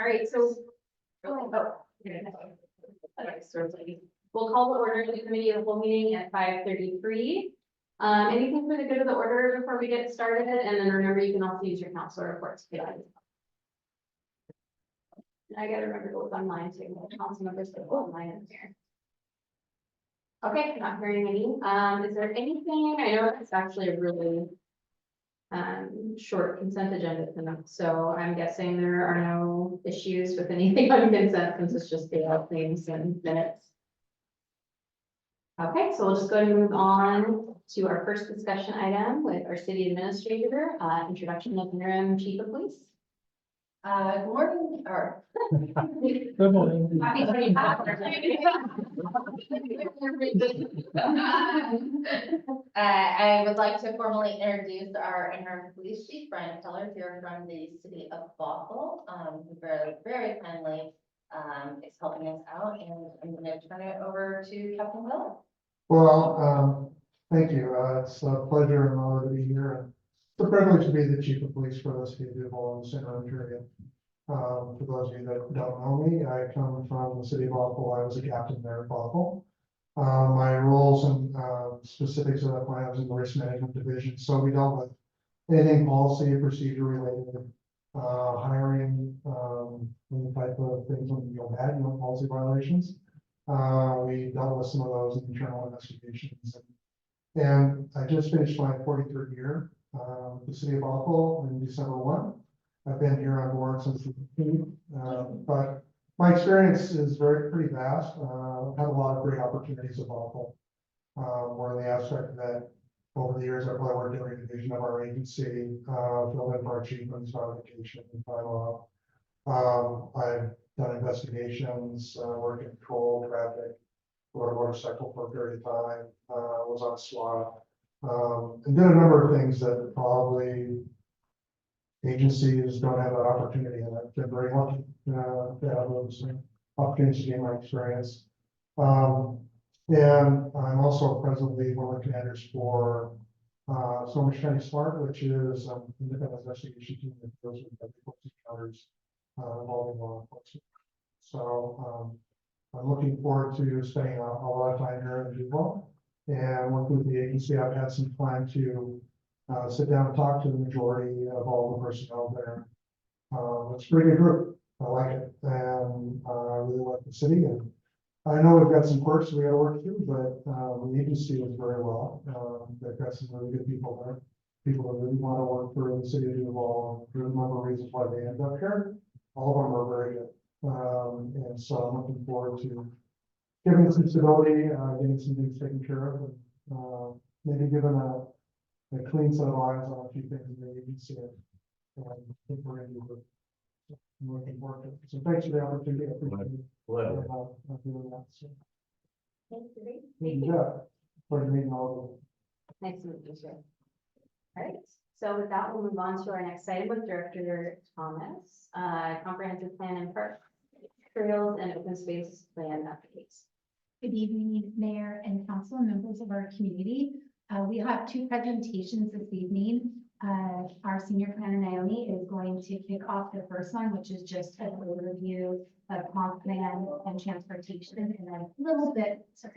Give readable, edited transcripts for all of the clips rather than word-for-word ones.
All right, so. We'll call the order of the committee of the whole meeting at 5:33. Anything for the good of the order before we get started, and then remember, you can also use your council reports. I gotta remember to look online too, council members go online in here. Okay, not hearing any. Is there anything, I know it's actually a really short consent agenda tonight, so I'm guessing there are no issues with anything on consent since it's just the out things and minutes. Okay, so we'll just go ahead and move on to our first discussion item with our city administrator, introduction of interim chief of police. Good morning, or. Good morning. Happy to be back. I would like to formally introduce our interim police chief, Brian Keller, here from the city of Bothell, who very kindly is helping us out, and I'm going to turn it over to Captain Keller. Well, thank you. It's a pleasure and honor to be here. And it's a privilege to be the chief of police for the city of Bothell in the interim period. For those of you that don't know me, I come from the city of Bothell. I was a captain there at Bothell. My roles and specifics of that when I was in the risk management division. So we dealt with anything policy, procedure related, hiring, any type of things when you had, policy violations. We dealt with some of those in internal investigations. And I just finished my 43rd year with the city of Bothell in December 1. I've been here on board since the beginning, but my experience is pretty vast. I've had a lot of great opportunities at Bothell. One of the aspects that over the years I've probably worked every division of our agency, filled in for achievements, notification, and follow up. I've done investigations, worked in control, traffic, rode a motorcycle for a period of time, was on SWAT, and did a number of things that probably agencies don't have that opportunity, and I've been very lucky to have those opportunities to gain my experience. And I'm also presently one of the commanders for Snohomish County SMART, which is an independent investigation team that deals with deadly encounters involving law enforcement. So I'm looking forward to spending a lot of time here in Duval and work with the agency. I've had some time to sit down and talk to the majority of all the personnel there. It's a pretty good group. I like it, and I really like the city. And I know we've got some quirks we got to work through, but the agency is very well. They've got some really good people there, people that really want to work for the city of Duval. There's a number of reasons why they end up here. All of them are very good, and so I'm looking forward to giving some stability, getting some things taken care of, and maybe giving a clean set of eyes on a few things in the agency. And I think we're going to do good. I'm looking forward to it. So thanks for the opportunity. I appreciate it. Doing that. So, yeah, pleasure meeting all Nice to meet you, sir. All right, so with that, we'll move on to our next item with Director Thomas, comprehensive plan and park trails and open space plan updates. Good evening, Mayor and Council members of our community. We have two presentations this evening. Our senior planner Naomi is going to kick off the first one, which is just an overview of comp plan and transportation, and then a little bit of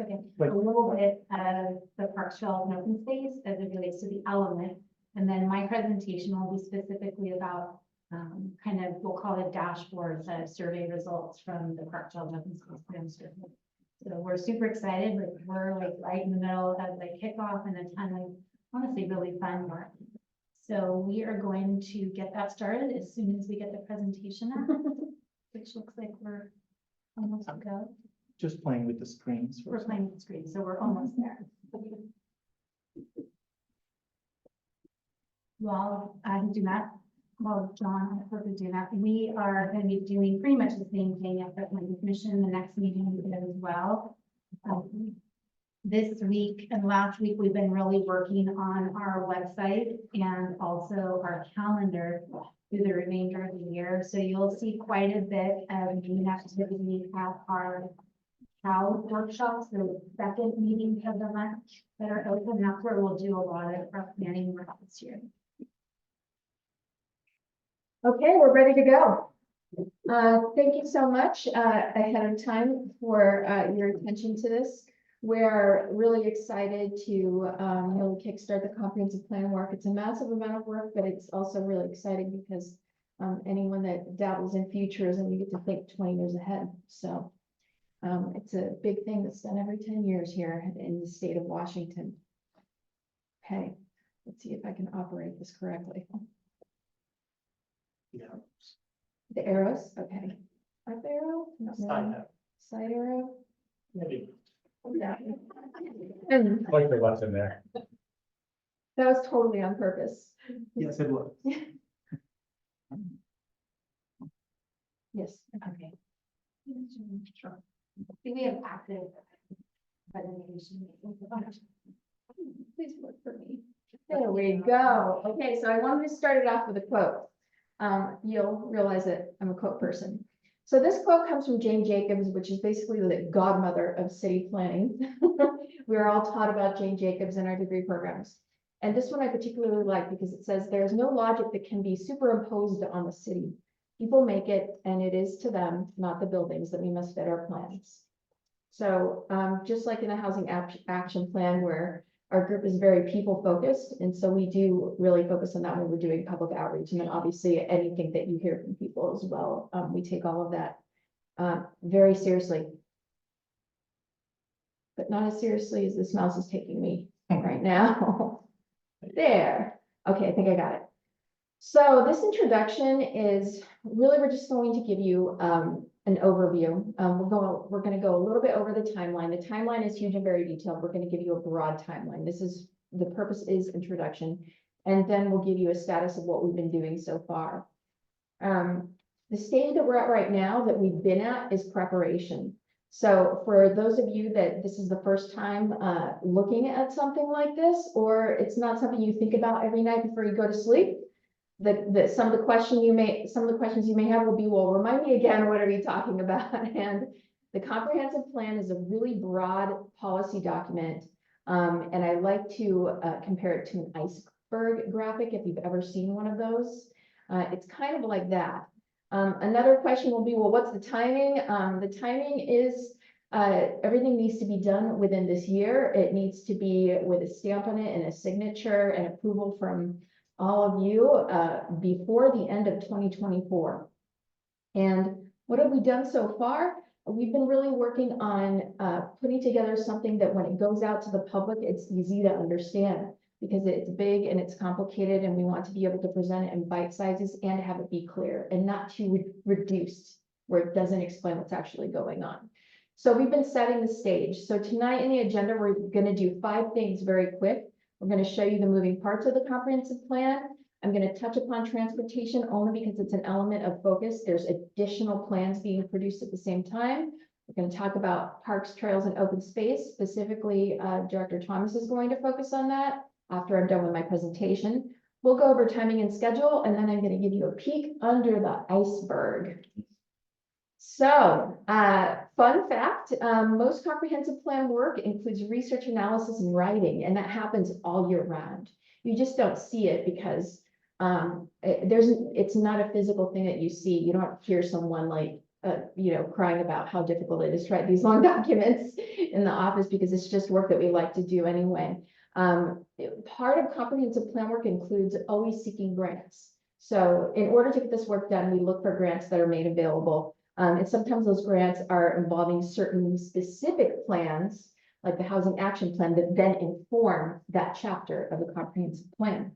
the park trails and open space as it relates to the element. And then my presentation will be specifically about kind of, we'll call it dashboards, survey results from the park trails and open space plan survey. So we're super excited. We're like right in the middle of the kickoff and a ton of honestly really fun work. So we are going to get that started as soon as we get the presentation up, which looks like we're almost to go. just playing with the screens. We're playing with the screen, so we're almost there. Well, John, I forgot to do that. We are going to be doing pretty much the same thing at the planning commission. The next meeting we did as well. This week and last week, we've been really working on our website and also our calendar through the remainder of the year. So you'll see quite a bit of new activity at our CAL workshops, the second meeting of the month that are open. That's where we'll do a lot of our planning work this year. Okay, we're ready to go. Thank you so much, ahead of time for, your attention to this. We're really excited to, really kickstart the comprehensive plan work. It's a massive amount of work, but it's also really exciting because anyone that dabbles in futurism, you get to think 20 years ahead. So, it's a big thing that's done every 10 years here in the state of Washington. Okay, let's see if I can operate this correctly. Yeah. The arrows, okay. Up arrow? Not really. Side arrow? Maybe. Yeah. And Like the what's in there. that was totally on purpose. Yes, it was. Yes. Okay. Sure. We have active presentation. Please work for me. There we go. Okay, so I wanted to start it off with a quote. You'll realize that I'm a quote person. So this quote comes from Jane Jacobs, which is basically the godmother of city planning. We are all taught about Jane Jacobs in our degree programs. And this one I particularly like because it says there's no logic that can be superimposed on the city. People make it, and it is to them, not the buildings, that we must fit our plans. So just like in the housing action plan where our group is very people focused, and so we do really focus on that when we're doing public outreach, and then obviously anything that you hear from people as well. We take all of that very seriously. But not as seriously as this mouse is taking me right now. There. Okay, I think I got it. So this introduction is really, we're just going to give you an overview. We're going to go a little bit over the timeline. The timeline is huge and very detailed. We're going to give you a broad timeline. The purpose is introduction, and then we'll give you a status of what we've been doing so far. The stage that we're at right now that we've been at is preparation. So for those of you that this is the first time looking at something like this, or it's not something you think about every night before you go to sleep, some of the questions you may have will be, well, remind me again, what are we talking about? And the comprehensive plan is a really broad policy document. And I like to compare it to an iceberg graphic, if you've ever seen one of those. It's kind of like that. Another question will be, well, what's the timing? The timing is everything needs to be done within this year. It needs to be with a stamp on it and a signature and approval from all of you before the end of 2024. And what have we done so far? We've been really working on putting together something that when it goes out to the public, it's easy to understand because it's big and it's complicated, and we want to be able to present it in bite sizes and have it be clear and not too reduced where it doesn't explain what's actually going on. So we've been setting the stage. So tonight in the agenda, we're going to do 5 things very quick. We're going to show you the moving parts of the comprehensive plan. I'm going to touch upon transportation only because it's an element of focus. There's additional plans being produced at the same time. We're going to talk about parks, trails, and open space. Specifically, Director Thomas is going to focus on that after I'm done with my presentation. We'll go over timing and schedule, and then I'm going to give you a peek under the iceberg. So, fun fact, most comprehensive plan work includes research, analysis, and writing, and that happens all year round. You just don't see it because it's not a physical thing that you see. You don't hear someone like, crying about how difficult it is to write these long documents in the office because it's just work that we like to do anyway. Part of comprehensive plan work includes always seeking grants. So in order to get this work done, we look for grants that are made available. And sometimes those grants are involving certain specific plans, like the housing action plan, that then inform that chapter of the comprehensive plan.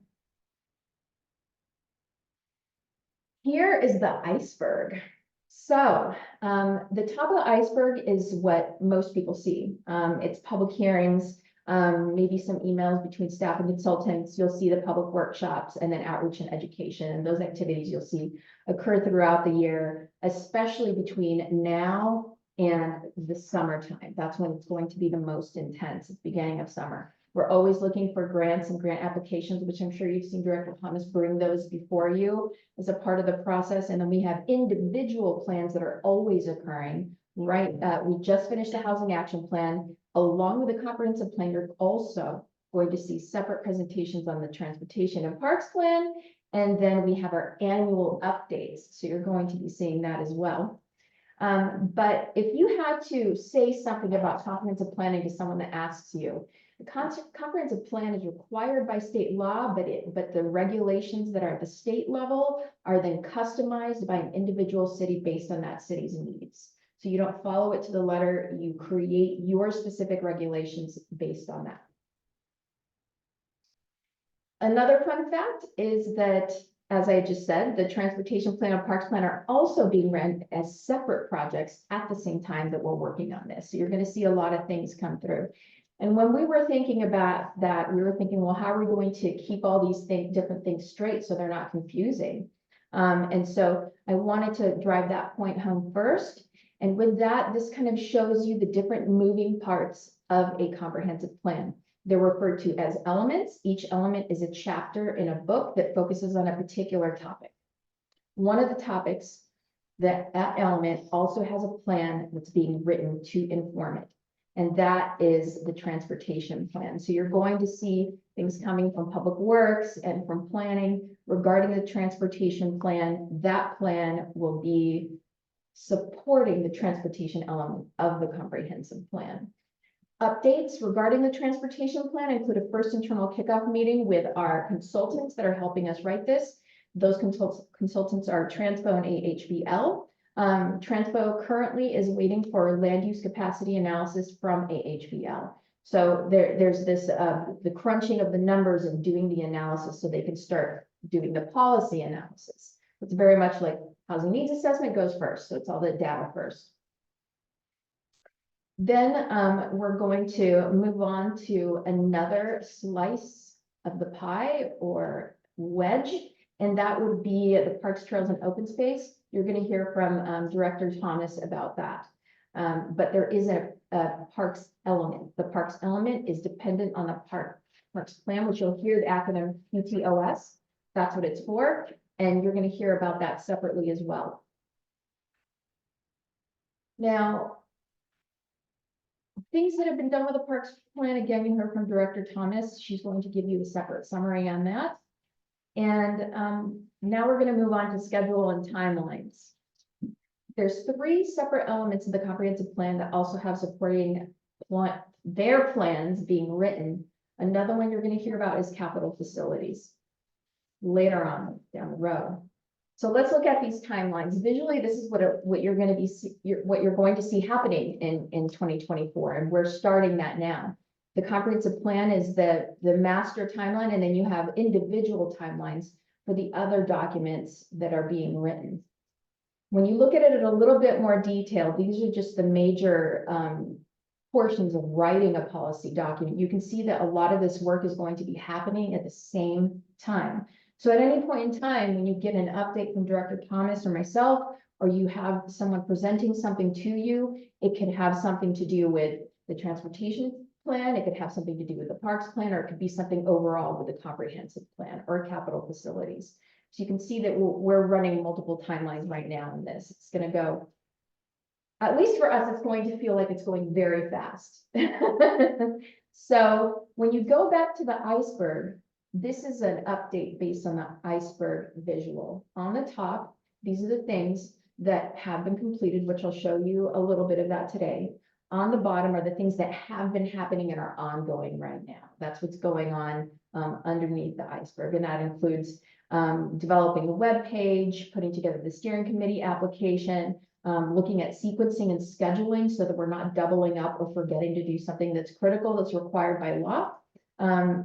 Here is the iceberg. So the top of the iceberg is what most people see. It's public hearings, maybe some emails between staff and consultants. You'll see the public workshops and then outreach and education. And those activities you'll see occur throughout the year, especially between now and the summertime. That's when it's going to be the most intense, it's beginning of summer. We're always looking for grants and grant applications, which I'm sure you've seen Director Thomas bring those before you as a part of the process. And then we have individual plans that are always occurring, right? We just finished the housing action plan. Along with the comprehensive plan, you're also going to see separate presentations on the transportation and parks plan And then we have our annual updates, so you're going to be seeing that as well. But if you had to say something about comprehensive planning to someone that asks you, the comprehensive plan is required by state law, but the regulations that are at the state level are then customized by an individual city based on that city's needs. So you don't follow it to the letter, you create your specific regulations based on that. Another fun fact is that, as I just said, the transportation plan and parks plan are also being run as separate projects at the same time that we're working on this. So you're going to see a lot of things come through. And when we were thinking about that, we were thinking, well, how are we going to keep all these different things straight so they're not confusing? And so I wanted to drive that point home first. And with that, this kind of shows you the different moving parts of a comprehensive plan. They're referred to as elements. Each element is a chapter in a book that focuses on a particular topic. One of the topics, that element also has a plan that's being written to inform it. And that is the transportation plan. So you're going to see things coming from Public Works and from planning regarding the transportation plan. That plan will be supporting the transportation element of the comprehensive plan. Updates regarding the transportation plan include a first internal kickoff meeting with our consultants that are helping us write this. Those consultants are Transpo and AHBL. Transpo currently is waiting for land use capacity analysis from AHBL. So there's this, the crunching of the numbers and doing the analysis so they can start doing the policy analysis. It's very much like housing needs assessment goes first. So it's all the data first. Then we're going to move on to another slice of the pie or wedge, and that would be the Parks, Trails, and Open Space. You're going to hear from Director Thomas about that. But there is a Parks element. The Parks element is dependent on the Parks plan, which you'll hear the acronym PTOS. That's what it's for. And you're going to hear about that separately as well. Now, things that have been done with the Parks plan, again, you heard from Director Thomas. She's going to give you a separate summary on that. And now we're going to move on to schedule and timelines. There's 3 separate elements of the comprehensive plan that also have supporting their plans being written. Another one you're going to hear about is capital facilities later on down the road. So let's look at these timelines. Visually, this is what you're going to be see happening in 2024, and we're starting that now. The comprehensive plan is the master timeline, and then you have individual timelines for the other documents that are being written. When you look at it in a little bit more detail, these are just the major portions of writing a policy document. You can see that a lot of this work is going to be happening at the same time. So at any point in time, when you get an update from Director Thomas or myself, or you have someone presenting something to you, it could have something to do with the transportation plan, it could have something to do with the parks plan, or it could be something overall with the comprehensive plan or capital facilities. So you can see that we're running multiple timelines right now in this. It's going to go, at least for us, it's going to feel like it's going very fast. So when you go back to the iceberg, this is an update based on the iceberg visual. On the top, these are the things that have been completed, which I'll show you a little bit of that today. On the bottom are the things that have been happening and are ongoing right now. That's what's going on underneath the iceberg. And that includes developing a web page, putting together the steering committee application, looking at sequencing and scheduling so that we're not doubling up or forgetting to do something that's critical, that's required by law.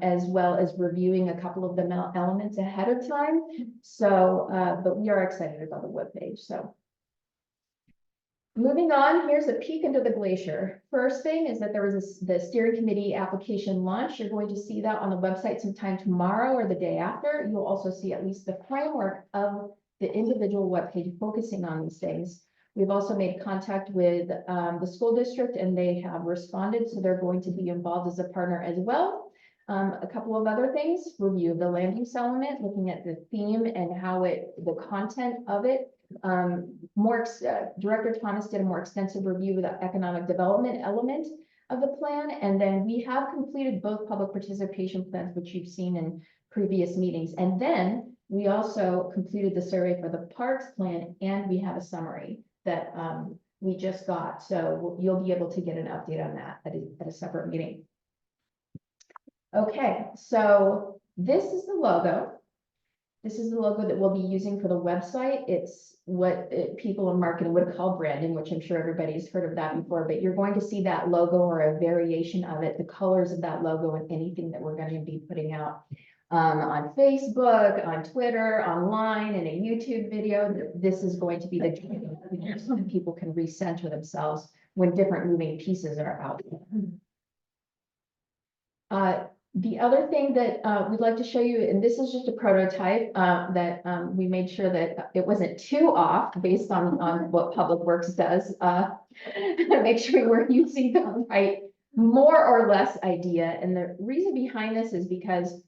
As well as reviewing a couple of the elements ahead of time. So, but we are excited about the webpage. So moving on, here's a peek into the glacier. First thing is that there was the steering committee application launch. You're going to see that on the website sometime tomorrow or the day after. You'll also see at least the framework of the individual webpage focusing on these things. We've also made contact with the school district, and they have responded. So they're going to be involved as a partner as well. A couple of other things, review of the land use element, looking at the theme and how the content of it. Director Thomas did a more extensive review of the economic development element of the plan. And then we have completed both public participation plans, which you've seen in previous meetings. And then we also completed the survey for the parks plan, and we have a summary that, we just got, so you'll be able to get an update on that at a separate meeting. Okay, so this is the logo. This is the logo that we'll be using for the website. It's what people in marketing would call branding, which I'm sure everybody's heard of that before, but you're going to see that logo or a variation of it, the colors of that logo and anything that we're going to be putting out on Facebook, on Twitter, online, in a YouTube video. This is going to be the so that people can recenter themselves when different moving pieces are out there. The other thing that we'd like to show you, and this is just a prototype that we made sure that it wasn't too off based on what Public Works does. Make sure we're using the right more or less idea. And the reason behind this is because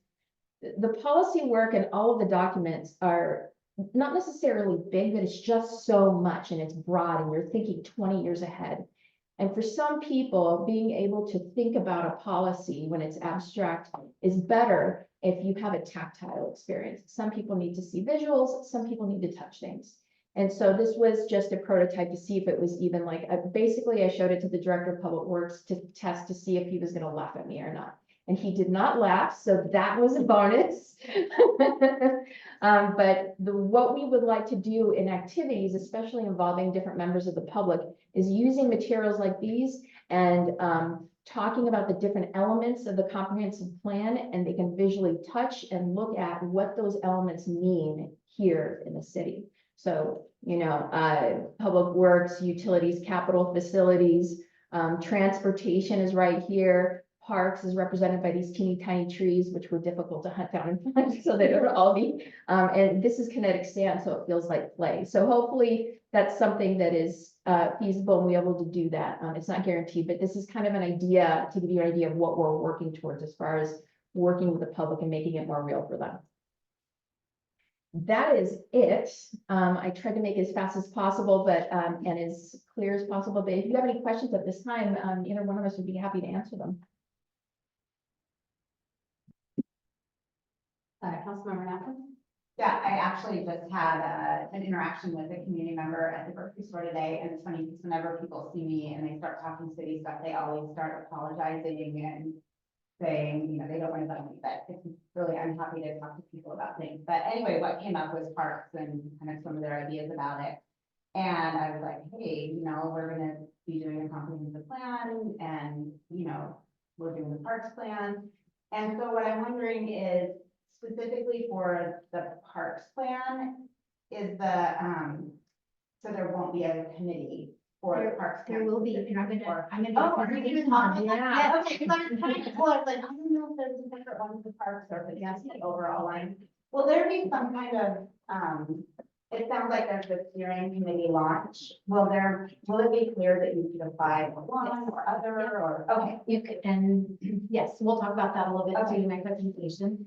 the policy work and all of the documents are not necessarily big, but it's just so much and it's broad and you're thinking 20 years ahead. And for some people, being able to think about a policy when it's abstract is better if you have a tactile experience. Some people need to see visuals, some people need to touch things. And so this was just a prototype to see if it was even like, basically I showed it to the Director of Public Works to test to see if he was gonna laugh at me or not. And he did not laugh, so that was a bonus. But what we would like to do in activities, especially involving different members of the public, is using materials like these and talking about the different elements of the comprehensive plan, and they can visually touch and look at what those elements mean here in the city. So, you know, public works, utilities, capital facilities, transportation is right here. Parks is represented by these teeny tiny trees, which were difficult to hunt down and find, so they don't all be. And this is kinetic sand, so it feels like play. So hopefully that's something that is feasible and we're able to do that. It's not guaranteed, but this is kind of an idea to give you an idea of what we're working towards as far as working with the public and making it more real for them. That is it. I tried to make it as fast as possible, but and as clear as possible. But if you have any questions at this time, either one of us would be happy to answer them. Councilmember Napper? Yeah, I actually just had an interaction with a community member at the grocery store today, and it's funny because whenever people see me and they start talking city stuff, they always start apologizing and saying, you know, they don't want to vote me, but it's really, I'm happy to talk to people about things. But anyway, what came up was parks and kind of some of their ideas about it. And I was like, hey, you know, we're gonna be doing a comprehensive plan and, you know, we're doing the parks plan. And so what I'm wondering is, specifically for the parks plan, is the, so there won't be a committee for the parks. There plan will be, specifically and I'm for- gonna. Oh, are you gonna talk? Yeah. Okay, because I'm trying to, well, I was like, I don't know if there's a separate one for the parks or if it's just the overall line. Will there be some kind of, it sounds like there's a steering committee launch. Will it be clear that you could apply for one or other or, okay. You could, and yes, we'll talk about that a little bit Okay. too in my presentation.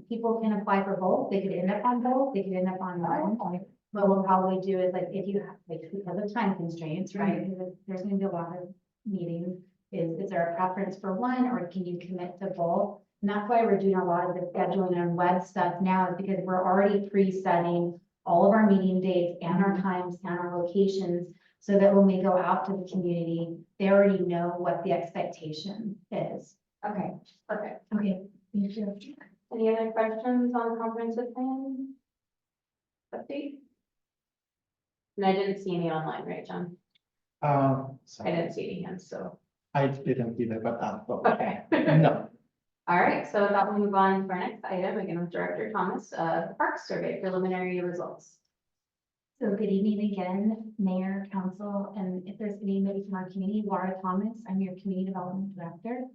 People can apply for both. They could end up on both. They could end up on one. What we'll probably do is like, if you have, like, because of time constraints, right? Because there's gonna be a lot of meetings. Is there a preference for one, or can you commit to both? And that's why we're doing a lot of the scheduling and web stuff now, is because we're already pre-setting all of our meeting dates and our times and our locations, so that when we go out to the community, they already know what the expectation is. Okay, perfect. Okay, thank you. Any other questions on the comprehensive plan? Update? And I didn't see any online, right, John? I So didn't see any hands, so. I didn't either, but Okay. no. All right, so with that, we'll move on to our next item, again with Director Thomas, the Parks Survey preliminary results. So good evening again, Mayor, Council, and if there's anybody from our community, Laura Thomas, I'm your Community Development Director.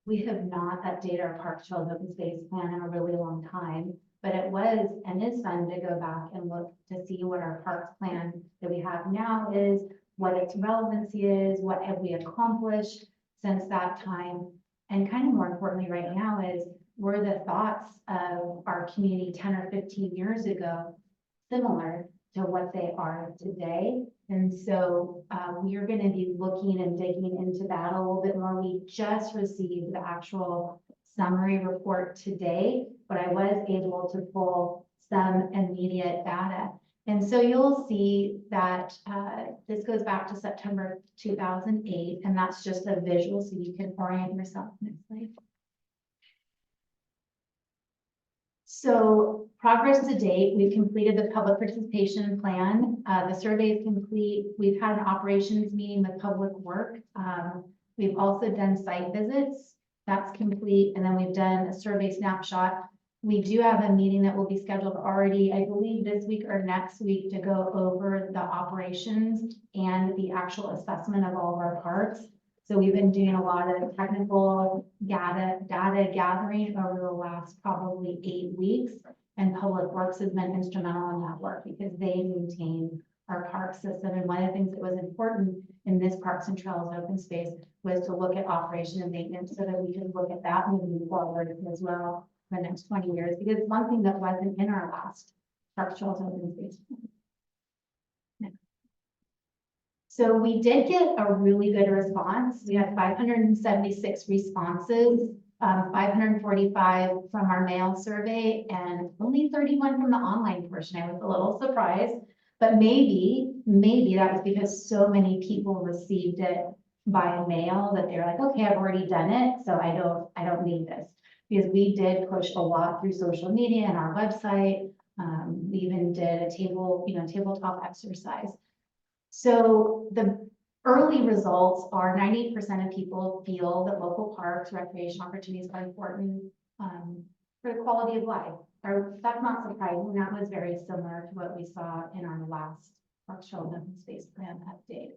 We have not updated our Park Trails Open Space Plan in a really long time, but it was and is fun to go back and look to see what our parks plan that we have now is, what its relevancy is, what have we accomplished since that time, and kind of more importantly right now is, were the thoughts of our community 10 or 15 years ago similar to what they are today? And so we are going to be looking and digging into that a little bit more. We just received the actual summary report today, but I was able to pull some immediate data. And so you'll see that this goes back to September 2008, and that's just a visual so you can orient yourself. Next slide. So progress to date, we've completed the public participation plan. The survey is complete. We've had an operations meeting with Public Work. We've also done site visits. That's complete. And then we've done a survey snapshot. We do have a meeting that will be scheduled already, I believe this week or next week, to go over the operations and the actual assessment of all of our parks. So we've been doing a lot of technical data gathering over the last probably 8 weeks. And Public Works has been instrumental in that work because they maintain our park system. And one of the things that was important in this Parks and Trails open space was to look at operation and maintenance so that we could look at that moving forward as well for the next 20 years. Because one thing that wasn't in our last Parks, Trails open space. So we did get a really good response. We had 576 responses, 545 from our mail survey and only 31 from the online portion. I was a little surprised, but maybe that was because so many people received it by mail that they're like, okay, I've already done it, so I don't need this. Because we did push a lot through social media and our website. We even did a tabletop exercise. So the early results are 98% of people feel that local parks, recreation opportunities are important for the quality of life. Or that's not surprising. That was very similar to what we saw in our last Parks, Trails, and Open Space Plan update.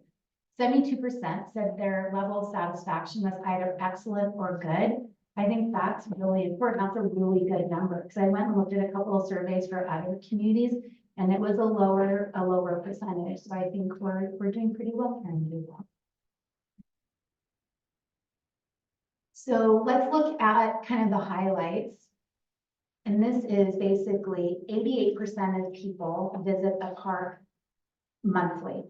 72% said their level of satisfaction was either excellent or good. I think that's really important. That's a really good number because I went and looked at a couple of surveys for other communities. And it was a lower percentage. So I think we're doing pretty well here in Utah. So let's look at kind of the highlights. And this is basically 88% of people visit the park monthly.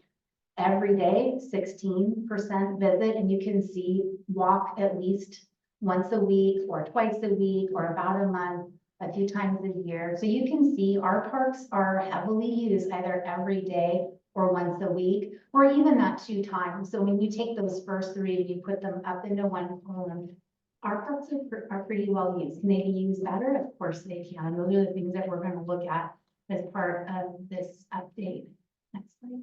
Every day, 16% visit, and you can see walk at least once a week or twice a week or about a month, a few times a year. So you can see our parks are heavily used either every day or once a week, or even that 2 times. So when you take those first 3 and you put them up into one column, our parks are pretty well used. Can they be used better? Of course they can. And those are the things that we're going to look at as part of this update. Next slide.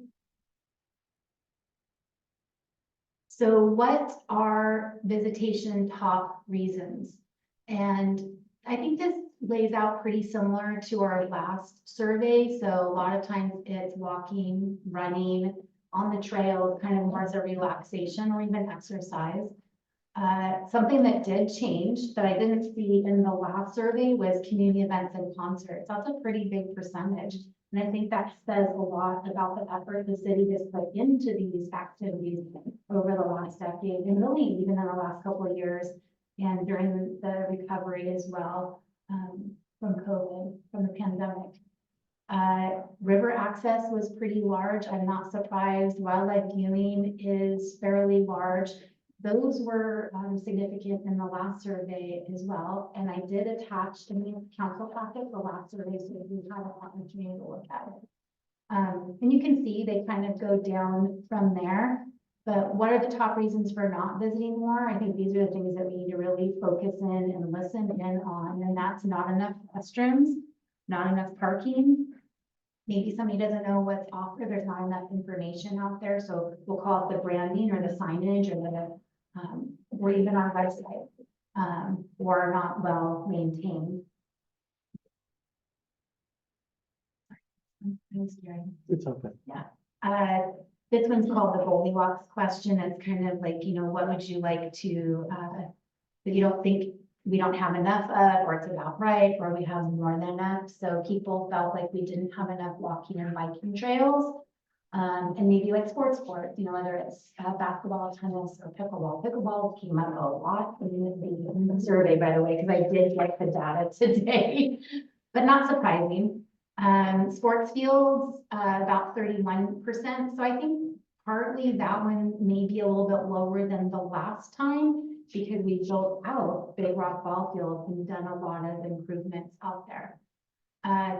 So what are visitation top reasons? And I think this lays out pretty similar to our last survey. So a lot of times it's walking, running on the trail, kind of more as a relaxation or even exercise. Something that did change that I didn't see in the last survey was community events and concerts. That's a pretty big percentage. And I think that says a lot about the effort the city has put into these activities over the last decade and really even in the last couple of years and during the recovery as well. From COVID, from the pandemic. River access was pretty large. I'm not surprised. Wildlife viewing is fairly large. Those were significant in the last survey as well. And I did attach in the council packet the last survey so that you have an opportunity to look at it. And you can see they kind of go down from there. But what are the top reasons for not visiting more? I think these are the things that we need to really focus in and listen in on. And that's not enough restrooms, not enough parking. Maybe somebody doesn't know what's offered. There's not enough information out there. So we'll call it the branding or the signage or the or even our website or not well maintained. I'm scared. It's okay. This one's called the Goldilocks question. It's kind of like, what would you like to, that you don't think we don't have enough of, or it's about right, or we have more than enough. So people felt like we didn't have enough walking and biking trails. And maybe like sports, whether it's basketball, tennis, or pickleball. Pickleball came up a lot in the survey, by the way, because I did get the data today, but not surprising. Sports fields, about 31%. So I think partly that one may be a little bit lower than the last time. because we built out Big Rock Ball Field and done a lot of improvements out there.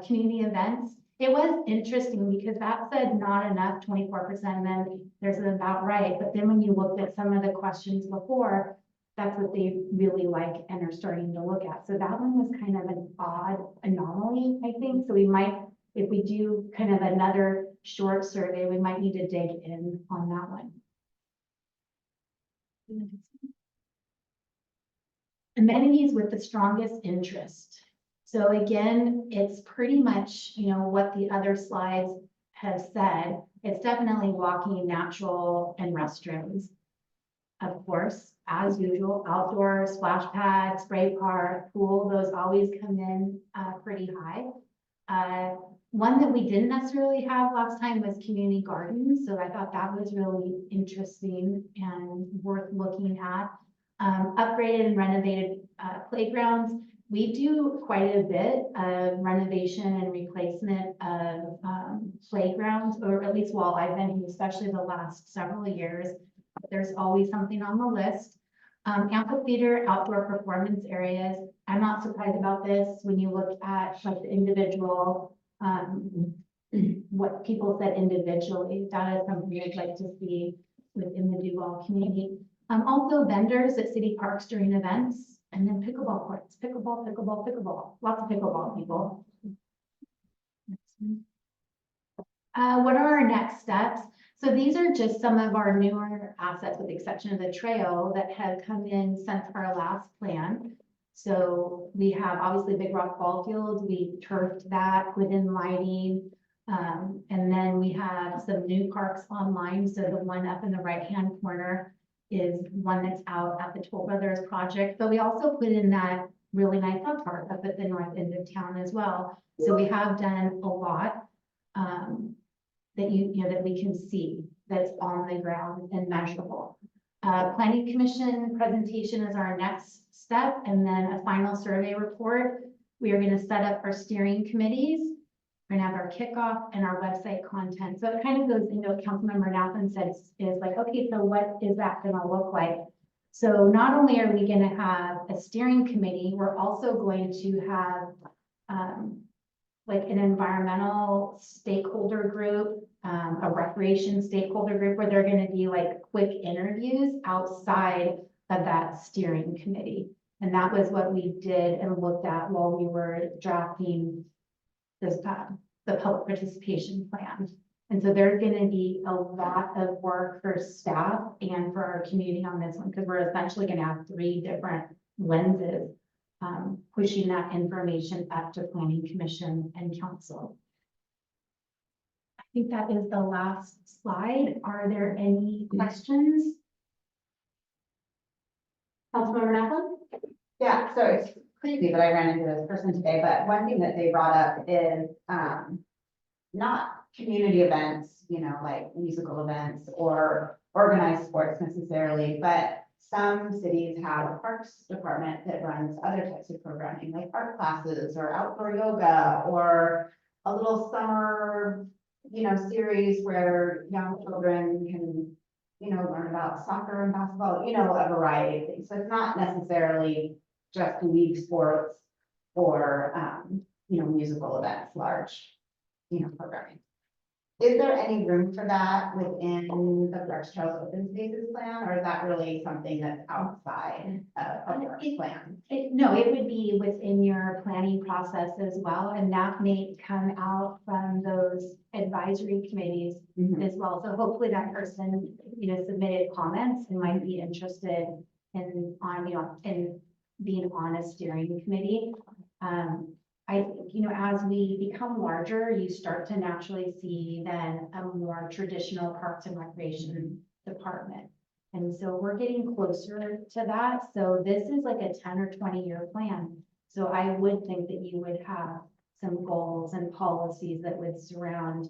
Community events, it was interesting because that said not enough, 24%, then there's an about right. But then when you looked at some of the questions before, that's what they really like and are starting to look at. So that one was kind of an odd anomaly, I think. So we might, if we do kind of another short survey, we might need to dig in on that one. Amenities with the strongest interest. So again, it's pretty much, you know, what the other slides have said. It's definitely walking, natural, and restrooms. Of course, as usual, outdoor splash pad, spray park, pool, those always come in pretty high. One that we didn't necessarily have last time was community gardens, so I thought that was really interesting and worth looking at. Upgraded and renovated playgrounds. We do quite a bit of renovation and replacement of playgrounds, or at least while I've been here, especially the last several years. There's always something on the list. Amphitheater, outdoor performance areas. I'm not surprised about this when you look at like the individual, what people said individually. That is something I'd like to see within the Duval community. Also vendors at city parks during events, and then pickleball courts, pickleball, lots of pickleball people. What are our next steps? So these are just some of our newer assets, with the exception of the trail, that have come in since our last plan. So we have obviously Big Rock Ball Field, we turfed that, put in lighting. And then we have some new parks online. So the one up in the right-hand corner is one that's out at the Toll Brothers project, but we also put in that really nice dog park up at the north end of town as well. So we have done a lot that that we can see that's on the ground and measurable. Planning Commission presentation is our next step, and then a final survey report. We are going to set up our steering committees. We're gonna have our kickoff and our website content. So it kind of goes into what Councilmember Nathan said, is like, okay, so what is that gonna look like? So not only are we gonna have a steering committee, we're also going to have like an environmental stakeholder group, a recreation stakeholder group, where they're gonna be like quick interviews outside of that steering committee. And that was what we did and looked at while we were drafting this, the public participation plan. And so there's going to be a lot of work for staff and for our community on this one, because we're essentially going to have 3 different lenses pushing that information up to Planning Commission and Council. I think that is the last slide. Are there any questions? Councilmember Nathan? Yeah, so it's crazy, but I ran into this person today, but one thing that they brought up is, not community events, you know, like musical events or organized sports necessarily, but some cities have a parks department that runs other types of programming, like art classes or outdoor yoga, or a little summer, you know, series where young children can, you know, learn about soccer and basketball, you know, a variety of things. So it's not necessarily just league sports or, you know, musical events, large, you know, programming. Is there any room for that within the Parks Trails Open Spaces plan, or is that really something that's outside of our plan? No, it would be within your planning process as well, and that may come out from those advisory committees Mhm. as well. So hopefully that person, you know, submitted comments and might be interested in, in being on a steering committee. I think, you know, as we become larger, you start to naturally see then a more traditional Parks and Recreation department. And so we're getting closer to that. So this is like a 10 or 20-year plan. So I would think that you would have some goals and policies that would surround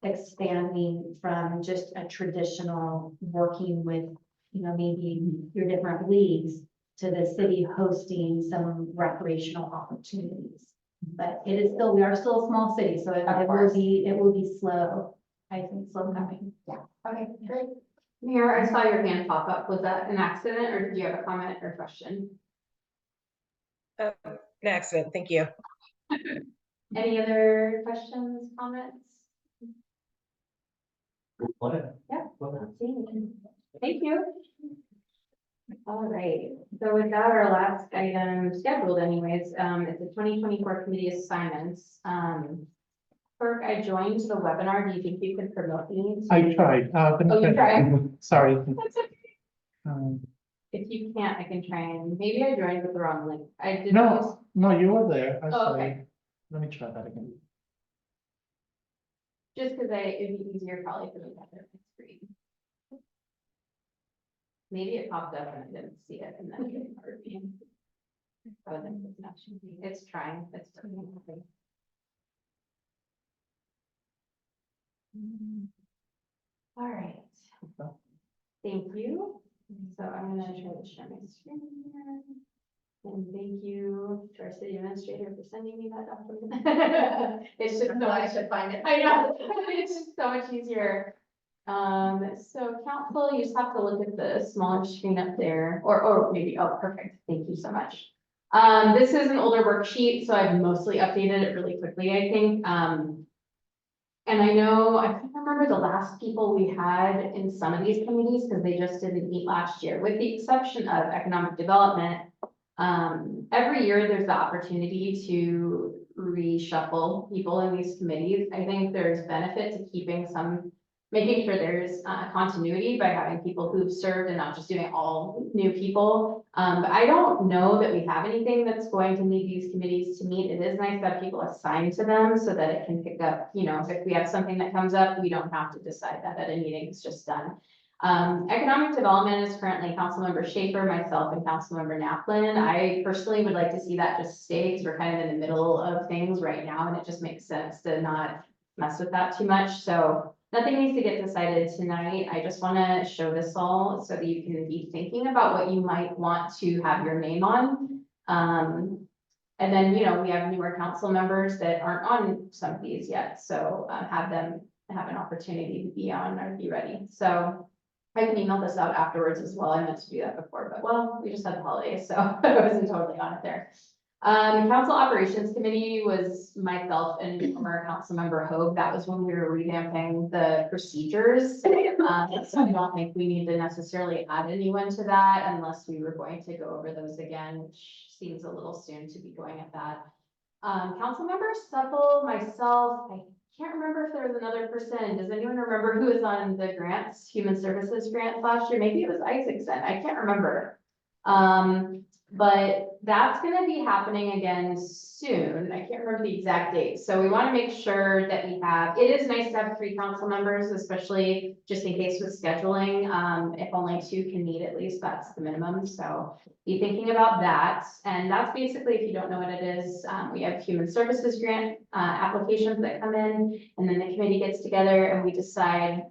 expanding from just a traditional working with, you know, maybe your different leagues to the city hosting some recreational opportunities. But it is still, we are still a small city, so it will be slow, I think, slow coming. Okay, great. Mayor, I saw your hand pop up. Was that an accident or did you have a comment or question? An accident, thank you. Any other questions, comments? Yeah. Thank you. All right, so with that, our last item scheduled anyways, it's the 2024 committee assignments. Kirk, I joined the webinar. Do you think you could promote these? I tried. Oh, you tried? Sorry. That's okay. If you can't, I can try and, maybe I joined with the wrong link. I did. No, no, you were there. I Oh, saw okay. you. Let me try that again. Just because it'd be easier probably for me to have it on my screen. Maybe it popped up and I didn't see it and then it didn't hurt me. Oh, then it's not showing. It's trying, it's doing nothing. All right. Thank you. So I'm gonna try to share my screen here. And thank you to our city administrator for sending me that document. It's just so I much, should find it. I know, it's just so much easier. So council, you just have to look at the smaller screen up there, or maybe, oh, perfect, thank you so much. This is an older worksheet, so I've mostly updated it really quickly, I think. And I know, I can't remember the last people we had in some of these committees, because they just didn't meet last year, with the exception of economic development. Every year there's the opportunity to reshuffle people in these committees. I think there's benefit to keeping some, making sure there's continuity by having people who've served and not just doing all new people. But I don't know that we have anything that's going to need these committees to meet. It is nice to have people assigned to them so that it can pick up, you know, if we have something that comes up, we don't have to decide that at a meeting, it's just done. Economic development is currently Councilmember Schaefer, myself, and Councilmember Naplin. I personally would like to see that just stay, because we're kind of in the middle of things right now, and it just makes sense to not mess with that too much. So nothing needs to get decided tonight. I just want to show this all so that you can be thinking about what you might want to have your name on. And then, you know, we have newer council members that aren't on some of these yet, so have them have an opportunity to be on or be ready. So I can email this out afterwards as well. I meant to do that before, but well, we just had the holidays, so I wasn't totally on it there. Council Operations Committee was myself and former Councilmember Hoag. That was when we were revamping the procedures. So I don't think we need to necessarily add anyone to that unless we were going to go over those again, which seems a little soon to be going at that. Councilmember Supple, myself, I can't remember if there was another person. Does anyone remember who was on the grants, human services grants last year? Maybe it was Isaacson. I can't remember. But that's gonna be happening again soon. I can't remember the exact date. So we want to make sure that we have, it is nice to have 3 council members, especially just in case with scheduling. If only 2 can meet at least, that's the minimum. So be thinking about that. And that's basically, if you don't know what it is, we have human services grant applications that come in, and then the committee gets together and we decide.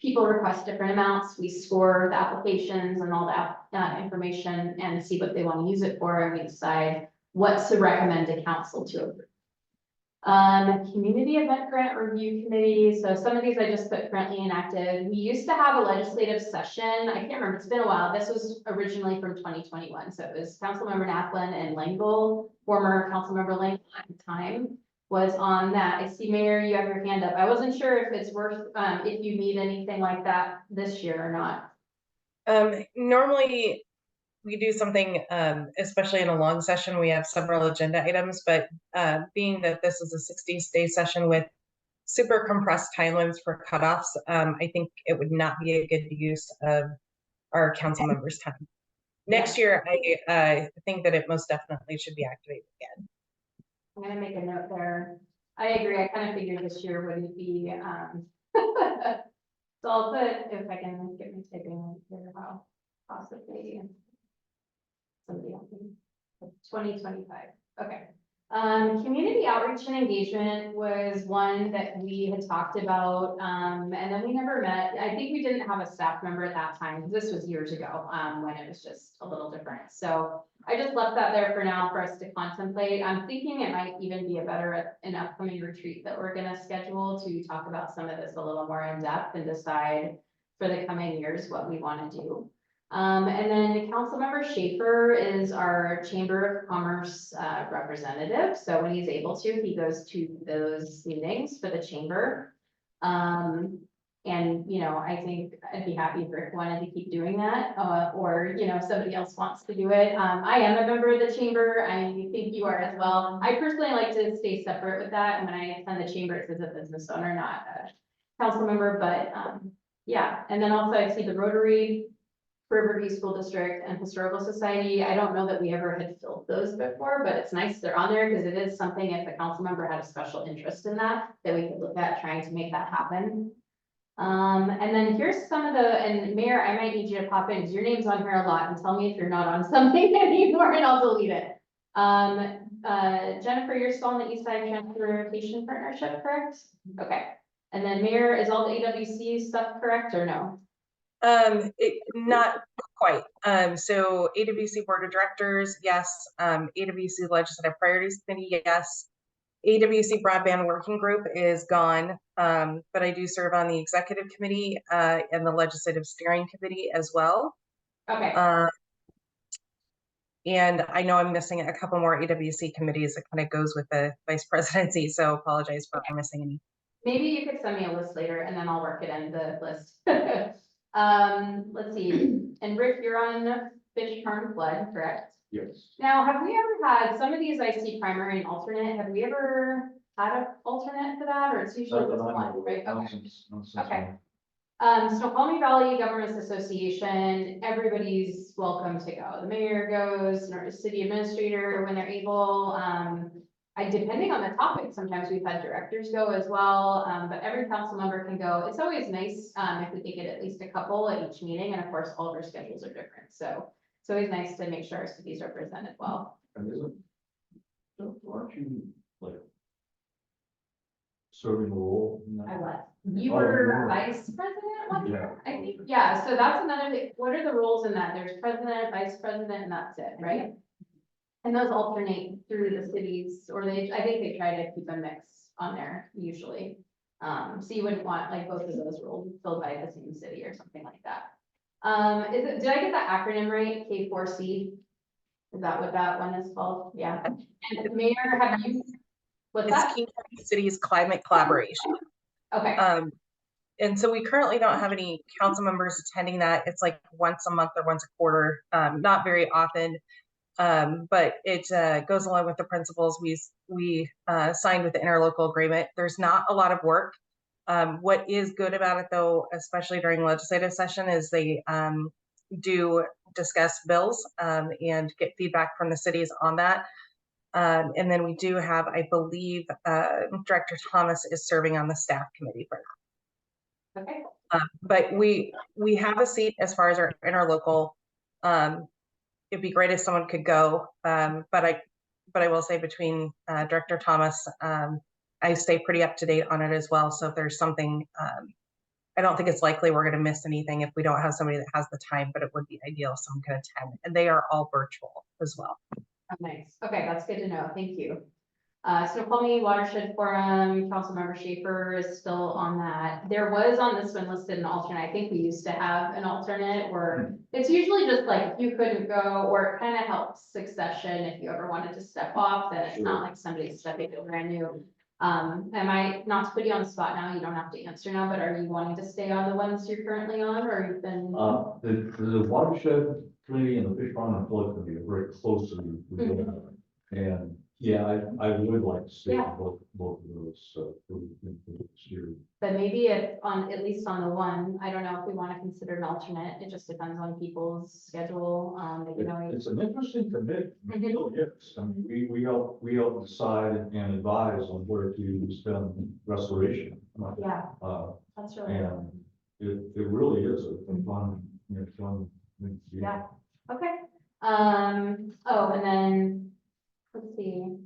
People request different amounts, we score the applications and all that information and see what they want to use it for, and we decide what to recommend to council to approve. Community event grant review committee, so some of these I just put currently inactive. We used to have a legislative session, I can't remember, it's been a while, this was originally from 2021, so it was Councilmember Naplin and Langell, former Councilmember Langell at the time, was on that. I see, Mayor, you have your hand up. I wasn't sure if it's worth, if you need anything like that this year or not. Normally we do something, especially in a long session, we have several agenda items, but being that this is a 60-day session with super compressed timelines for cutoffs, I think it would not be a good use of our council members' time. Next year, I think that it most definitely should be activated again. I'm gonna make a note there. I agree. I kind of figured this year wouldn't be, so I'll put, if I can get my typing here, how possibly somebody else, 2025. Okay. Community outreach and engagement was one that we had talked about, and then we never met. I think we didn't have a staff member at that time, because this was years ago, when it was just a little different. So I just left that there for now for us to contemplate. I'm thinking it might even be a better, an upcoming retreat that we're gonna schedule to talk about some of this a little more in depth and decide for the coming years, what we want to do. And then Councilmember Schaefer is our Chamber of Commerce representative. So when he's able to, he goes to those meetings for the chamber. And, you know, I think I'd be happy if Rick wanted to keep doing that, or, you know, if somebody else wants to do it. I am a member of the chamber. I think you are as well. I personally like to stay separate with that. And when I attend the chamber, it says a business owner, not a council member, but, yeah. And then also I see the Rotary, Riverview School District, and Historical Society. I don't know that we ever had filled those before, but it's nice they're on there because it is something, if a council member had a special interest in that, that we could look at trying to make that happen. And then here's some of the, and Mayor, I might need you to pop in, because your name's on here a lot, and tell me if you're not on something anymore, and I'll delete it. Jennifer, you're still on the East Side Transportation Partnership, correct? Okay. And then Mayor, is all the AWC stuff correct or no? Not quite. So AWC Board of Directors, yes. AWC Legislative Priorities Committee, yes. AWC Broadband Working Group is gone, but I do serve on the Executive Committee and the Legislative Steering Committee as well. Okay. And I know I'm missing a couple more AWC committees that kind of goes with the Vice Presidency, so apologize for missing any. Maybe you could send me a list later, and then I'll work it in the list. Let's see, and Rick, you're on Fish Farm Flood, correct? Yes. Now, have we ever had, some of these I see primary and alternate, have we ever had an alternate for that, or it's usually just one, right? Okay. Okay. Snoqualmie Valley Governments Association, everybody's welcome to go. The mayor goes, or city administrator when they're able. Depending on the topic, sometimes we've had directors go as well, but every council member can go. It's always nice if we can get at least a couple at each meeting, and of course, all of our schedules are different, so it's always nice to make sure our cities are represented well. And aren't you like serving the role? in that? I was. You Oh, were yeah. vice president one year, Yeah. I think, yeah, so that's another thing. What are the roles in that? There's president, vice president, and that's it, right? And those alternate through the cities, or I think they try to keep a mix on there usually. So you wouldn't want like both of those roles filled by the same city or something like that. Did I get that acronym right? K4C? Is that what that one is called? Yeah. And Mayor, have you, what's It's that? King County Cities Climate Collaboration. Okay, And so we currently don't have any council members attending that. It's like once a month or once a quarter, not very often. But it goes along with the principles we signed with the interlocal agreement. There's not a lot of work. What is good about it though, especially during legislative session, is they do discuss bills and get feedback from the cities on that. And then we do have, I believe, Director Thomas is serving on the staff committee for that. okay. But we have a seat as far as our interlocal. It'd be great if someone could go, but I will say between Director Thomas, I stay pretty up to date on it as well. So if there's something, I don't think it's likely we're going to miss anything if we don't have somebody that has the time, but it would be ideal if someone can attend, and they are all virtual as well. Oh, nice. Okay, that's good to know. Thank you. Snoqualmie Watershed Forum, Councilmember Schaefer is still on that. There was on this one listed an alternate. I think we used to have an alternate where it's usually just like if you couldn't go, or it kind of helps succession. If you ever wanted to step off, then it's not like somebody's stepping in brand new. Am I, not to put you on the spot now, you don't have to answer now, but are you wanting to stay on the ones you're currently on, or you've been? The watershed committee and the fish farm and flood committee are very closely together. And yeah, I would like to stay Yeah. on both of those, for this year. But maybe if on, at least on the one, I don't know if we want to consider an alternate, it just depends on people's schedule, you know. It's an interesting committee, Mhm. it really is. I mean, we help decide and advise on where to spend restoration. Yeah, Uh, that's really, and it really is a fun, fun thing to do. yeah, okay. Oh, and then, let's see,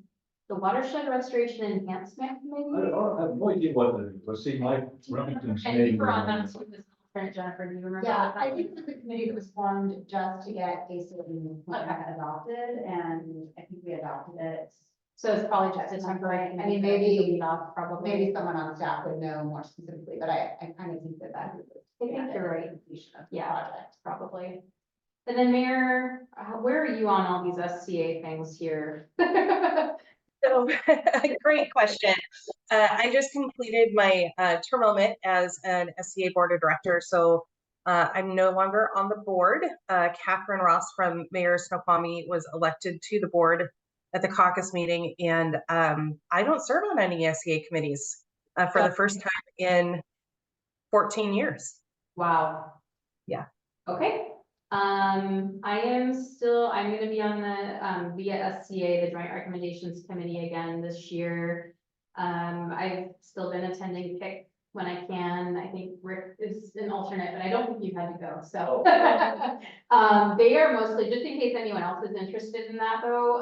the Watershed Restoration Enhancement I Committee. have no idea what it is, but see, Mike Remington's And you name. were on that, too, this alternate, Jennifer, do you remember? Yeah, what that I was? think it was a committee that was formed just to get a certain plan adopted, and I think we adopted it. So it's probably just a temporary, I mean, maybe, not probably. Maybe someone on staff would know more specifically, but I kind of think that I think You're right. completion of the Yeah. project. Probably. And then Mayor, where are you on all these SCA things here? So, great question. I just completed my term limit as an SCA Board of Director, so I'm no longer on the board. Catherine Ross from Mayor Snoqualmie was elected to the board at the caucus meeting, and I don't serve on any SCA committees for the first time in 14 years. Wow. Yeah. Okay. I'm gonna be on the, via SCA, the Joint Recommendations Committee again this year. I've still been attending PIC when I can. I think Rick is an alternate, but I don't think you've had to go, so. They are mostly, just in case anyone else is interested in that though,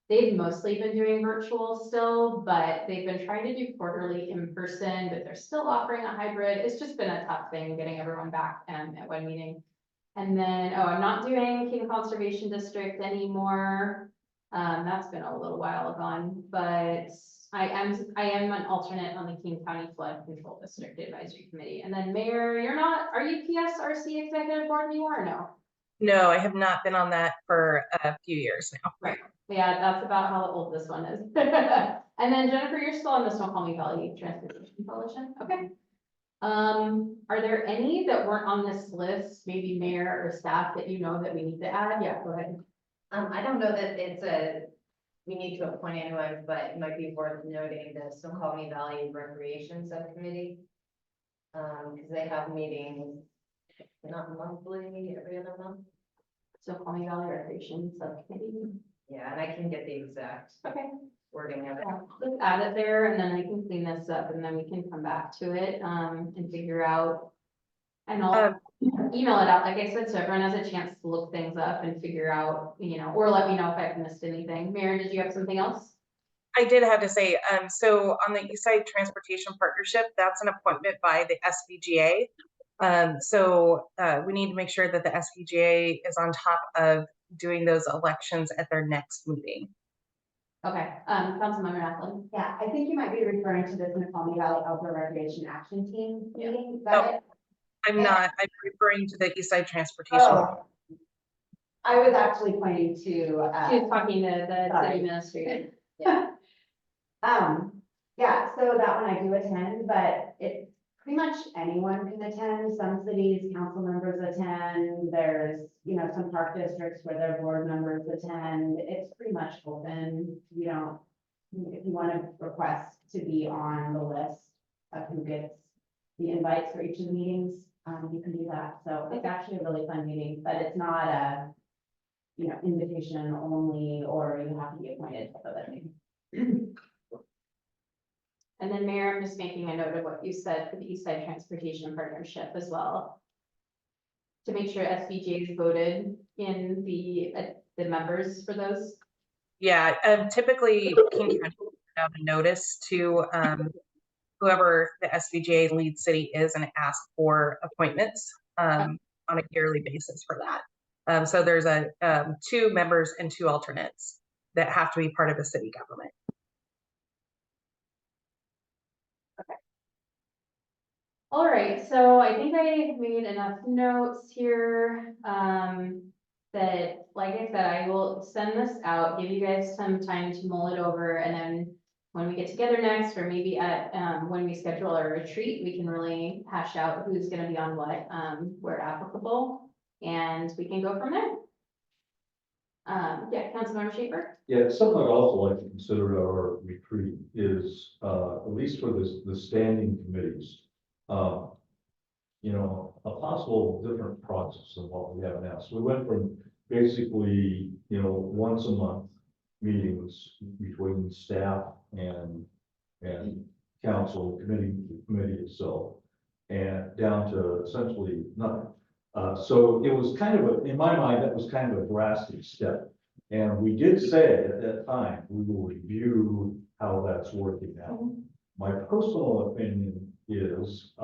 they've mostly been doing virtual still, but they've been trying to do quarterly in person, but they're still offering a hybrid. It's just been a tough thing getting everyone back at one meeting. And then, I'm not doing King Conservation District anymore. That's been a little while gone, but I am an alternate on the King County Flood Control District Advisory Committee. And then Mayor, are you PSRC Executive Board anymore or no? No, I have not been on that for a few years now. Right. Yeah, that's about how old this one is. And then Jennifer, you're still on the Snoqualmie Valley Transportation Coalition. Okay. Are there any that weren't on this list, maybe mayor or staff that you know that we need to add? Yeah, go ahead. I don't know that we need to appoint anyone, but it might be worth noting the Snoqualmie Valley Recreation Subcommittee. Because they have meetings, not monthly, every other month. Snoqualmie Valley Recreation Subcommittee. Yeah, and I can get the exact Okay. wording of it. Yeah, let's add it there and then I can clean this up and then we can come back to it, and figure out. And I'll email it out, like I said, so everyone has a chance to look things up and figure out, or let me know if I've missed anything. Mary, did you have something else? I did have to say, so on the Eastside Transportation Partnership, that's an appointment by the SVGA. So we need to make sure that the SVGA is on top of doing those elections at their next meeting. Okay, Councilmember Athlon. Yeah, I think you might be referring to the Snoqualmie Valley Outdoor Recreation Action Team meeting. Is that Oh. it? I'm not, I'm referring to the Eastside Transportation. Oh. I was actually pointing to, She was talking to the Sorry. city administrator. yeah, so that one I do attend, but it, pretty much anyone can attend. Some cities, council members attend. There's, some park districts where their board members attend. It's pretty much open. You don't, if you want to request to be on the list of who gets the invites for each of the meetings, you can do that. So it's actually a really fun meeting, but it's not a, invitation only, or you have to be appointed for that meeting. And then Mayor, I'm just making a note of what you said for the Eastside Transportation Partnership as well. To make sure SVGA is voted in the members for those. Yeah, typically King County will put out a notice to whoever the SVGA lead city is and ask for appointments on a yearly basis for that. So there's 2 members and 2 alternates that have to be part of the city government. All right, so I think I made enough notes here, that, like I said, I will send this out, give you guys some time to mull it over, and then when we get together next, or maybe at, when we schedule our retreat, we can really hash out who's gonna be on what, where applicable, and we can go from there. Yeah, Councilmember Schaefer? Yeah, something I'd also like to consider at our retreat is, at least for the standing committees, a possible different process than what we have now. So we went from basically, once a month meetings between staff and council committee itself, and down to essentially nothing. So it was kind of in my mind, that was kind of a drastic step. And we did say at that time, we will review how that's working now. My personal opinion is,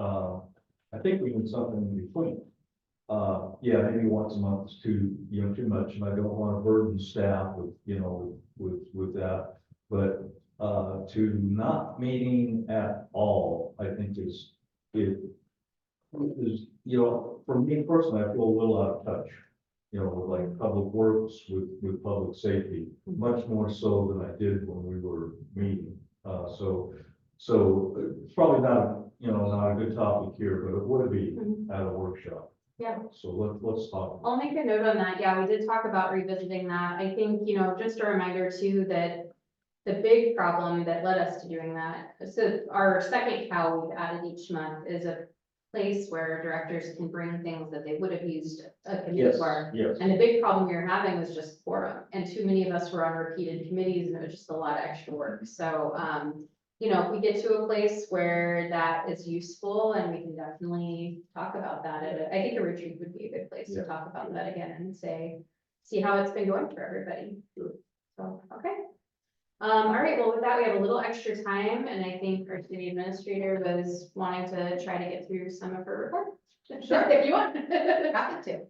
I think we need something in between. Yeah, maybe once a month is too much, and I don't want to burden staff with, with that. But, to not meeting at all, I think is is, for me personally, I feel a little out of touch. With like public works, with public safety, much more so than I did when we were meeting. So it's probably not a good topic here, but it would be at a workshop. Yeah. So let's talk. I'll make a note on that. Yeah, we did talk about revisiting that. I think, just a reminder too, that the big problem that led us to doing that, so our second cow we've added each month is a place where directors can bring things that they would have used a committee for. Yes. And the big problem we were having was just quorum, and too many of us were on repeated committees, and it was just a lot of extra work. So, if we get to a place where that is useful, and we can definitely talk about that, I think a retreat would be a good place to Yeah. talk about that again and see how it's been going for everybody. So, okay. All right, well, with that, we have a little extra time, and I think our city administrator was wanting to try to get through some of her report. Sure. If you want. Happy to.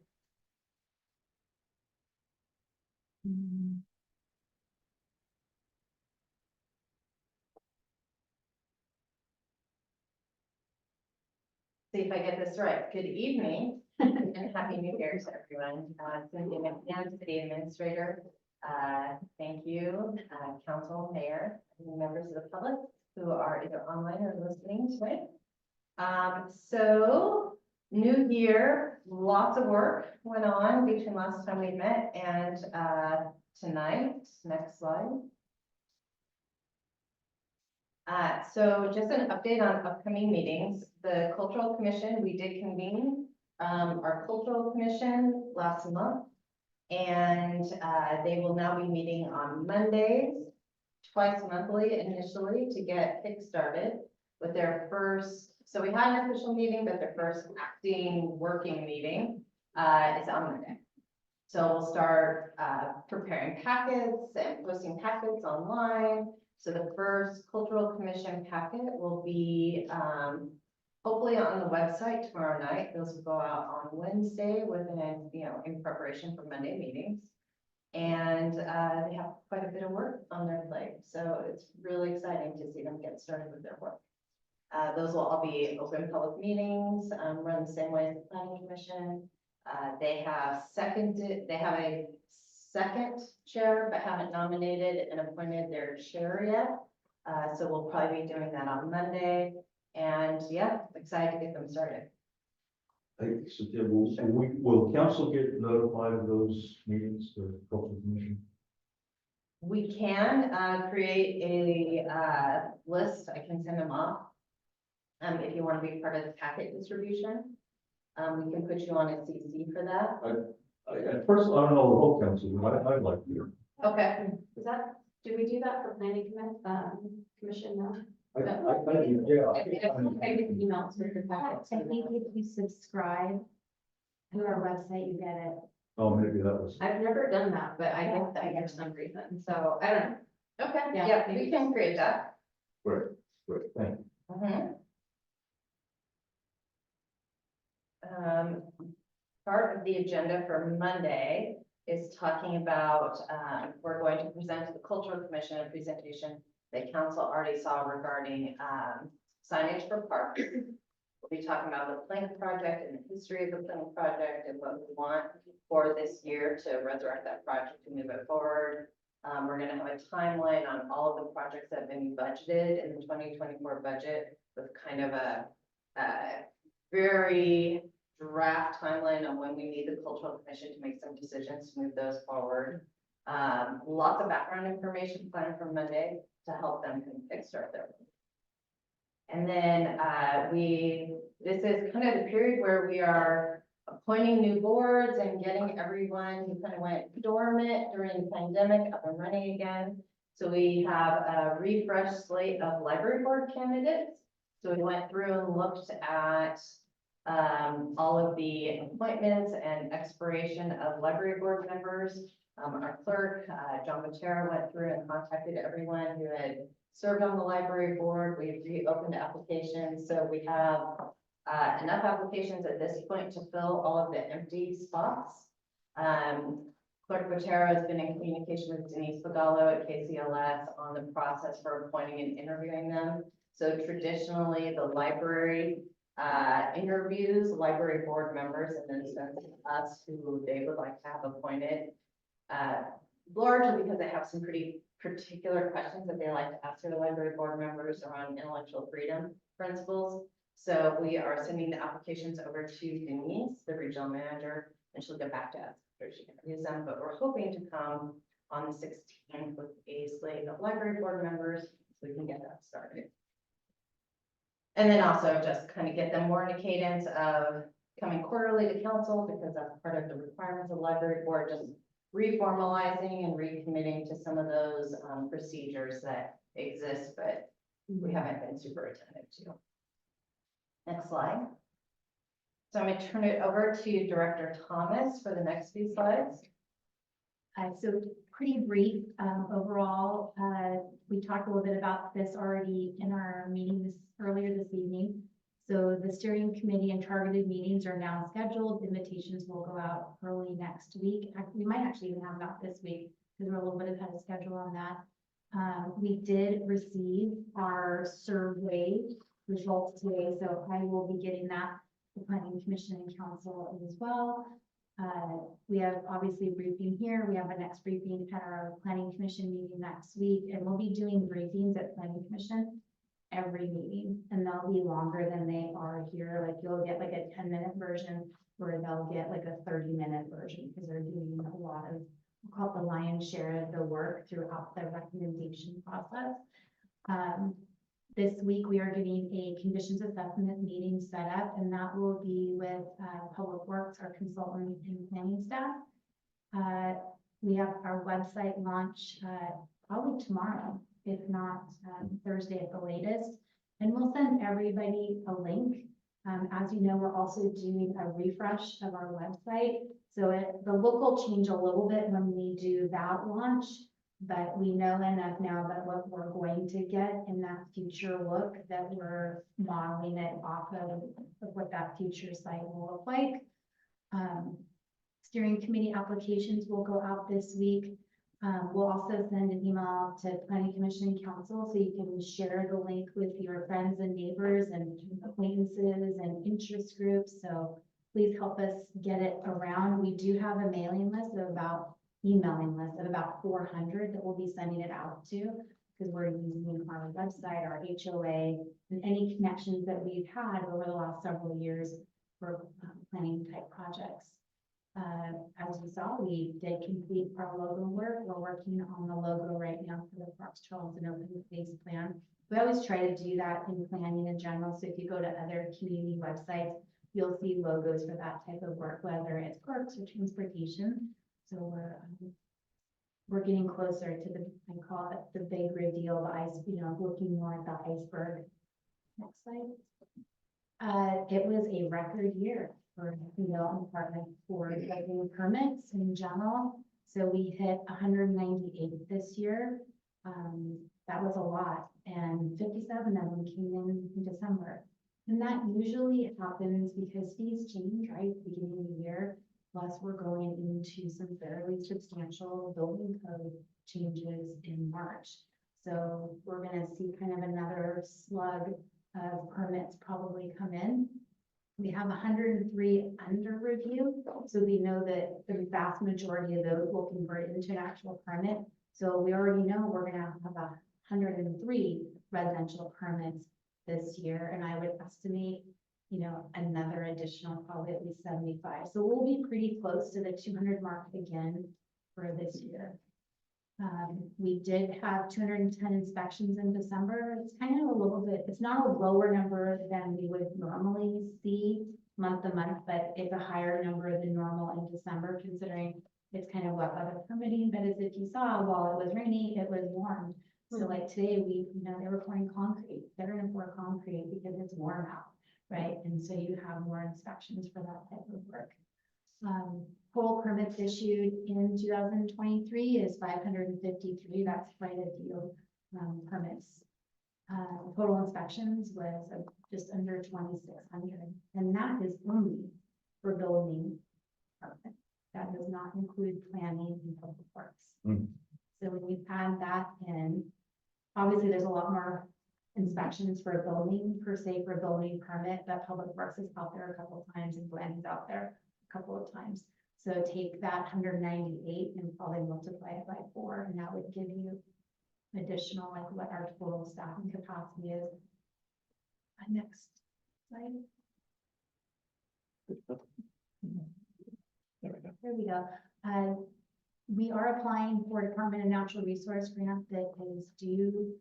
See if I get this right. Good evening and happy New Year to everyone. Cynthia McMahon, City Administrator. Thank you, Council, Mayor, and members of the public who are either online or listening today. So new year, lots of work went on between last time we met and tonight. Next slide. So just an update on upcoming meetings. The Cultural Commission, we did convene our Cultural Commission last month. And they will now be meeting on Mondays, twice monthly initially to get kick-started with their first, so we had an official meeting, but their first acting working meeting is on Monday. So we'll start preparing packets and posting packets online. So the first Cultural Commission packet will be hopefully on the website tomorrow night. Those will go out on Wednesday within, in preparation for Monday meetings. And they have quite a bit of work on their plate. So it's really exciting to see them get started with their work. Those will all be open public meetings, run the same way as the Planning Commission. They have a second chair, but haven't nominated and appointed their chair yet. So we'll probably be doing that on Monday. And yeah, excited to get them started. Will council get notified of those meetings, the cultural commission? We can create a list. I can send them off. If you want to be part of the packet distribution, we can put you on a CC for that. At first, I don't know the whole council, but I'd like to. Okay. Do we do that for planning commission now? Yeah. I get emails with the packets. I think if you subscribe to our website, you get it. Oh, maybe that was. I've never done that, but I get that for some reason, so I don't know. Okay, Yeah. yeah, we can create that. Great, thank you. Part of the agenda for Monday is talking about, we're going to present to the Cultural Commission a presentation that council already saw regarding signage for parks. We'll be talking about the planning project and the history of the planning project and what we want for this year to resurrect that project and move it forward. We're going to have a timeline on all of the projects that have been budgeted in the 2024 budget with kind of a very draft timeline on when we need the Cultural Commission to make some decisions to move those forward. Lots of background information planned for Monday to help them kickstart their work. And then this is kind of the period where we are appointing new boards and getting everyone who kind of went dormant during the pandemic up and running again. So we have a refreshed slate of library board candidates. So we went through and looked at all of the appointments and expiration of library board members. Our clerk, John Botero, went through and contacted everyone who had served on the library board. We've reopened applications, so we have enough applications at this point to fill all of the empty spots. Clerk Botero has been in communication with Denise Pagallo at KCLS on the process for appointing and interviewing them. So traditionally, the library interviews library board members and then sends us who they would like to have appointed. Largely because they have some pretty particular questions that they like to ask their library board members around intellectual freedom principles. So we are sending the applications over to Denise, the regional manager, and she'll get back to us after she interviews them. But we're hoping to come on the 16th with a slate of library board members, so we can get that started. And then also just kind of get them more in a cadence of coming quarterly to council, because that's part of the requirements of the library board, just reformalizing and recommitting to some of those procedures that exist, but we haven't been super attentive to. Next slide. So I'm going to turn it over to Director Thomas for the next few slides. So pretty brief, overall, we talked a little bit about this already in our meeting earlier this evening. So the steering committee and targeted meetings are now scheduled. Invitations will go out early next week. We might actually even have that this week because we're a little bit ahead of schedule on that. We did receive our survey results today, so I will be getting that to the Planning Commission and Council as well. We have obviously a briefing here. We have a next briefing at our Planning Commission meeting next week, and we'll be doing briefings at Planning Commission every meeting, and they'll be longer than they are here. Like you'll get like a 10-minute version where they'll get like a 30-minute version because they're doing a lot of, we'll call it the lion's share of the work throughout the recommendation process. This week we are getting a conditions assessment meeting set up, and that will be with Public Works, our consultant and planning staff. We have our website launch probably tomorrow, if not Thursday at the latest. And we'll send everybody a link. As you know, we're also doing a refresh of our website. So the look will change a little bit when we do that launch, but we know enough now about what we're going to get in that future look that we're modeling it off of what that future site will look like. Steering committee applications will go out this week. We'll also send an email to Planning Commission and Council so you can share the link with your friends and neighbors and acquaintances and interest groups. So please help us get it around. We do have a mailing list of emailing list of about 400 that we'll be sending it out to, because we're using our website, our HOA, and any connections that we've had over the last several years for planning type projects. As you saw, we did complete our logo work. We're working on the logo right now for the Parks, Trails, and Open Space Plan. We always try to do that in planning in general. So if you go to other community websites, you'll see logos for that type of work, whether it's parks or transportation. So we're getting closer to the, I call it the big reveal, the ice, looking more at the iceberg. Next slide. It was a record year for the development department for building permits in general. So we hit 198 this year. That was a lot, and 57 of them came in December. And that usually happens because fees change, right, at the beginning of the year. Plus, we're going into some fairly substantial building code changes in March. So we're going to see kind of another slug of permits probably come in. We have 103 under review, so we know that the vast majority of those will convert into an actual permit. So we already know we're going to have 103 residential permits this year, and I would estimate another additional probably at least 75. So we'll be pretty close to the 200 mark again for this year. We did have 210 inspections in December. It's kind of a little bit, it's not a lower number than we would normally see month to month, but it's a higher number than normal in December, considering it's kind of wet weather permitting. But as if you saw, while it was rainy, it was warm. So like today, they were pouring concrete. They're going to pour concrete because it's warm out, right? And so you have more inspections for that type of work. Total permits issued in 2023 is 553. That's quite a few permits. Total inspections was just under 2,600, and that is only for building permit. That does not include planning and public works. So when you add that in, obviously there's a lot more inspections for a building per se for a building permit, but Public Works is out there a couple of times and Glenn is out there a couple of times. So take that 198 and probably multiply it by 4, and that would give you additional, like what our total staffing capacity is. Next slide. There we go. There we go. We are applying for Department of Natural Resource grant that is due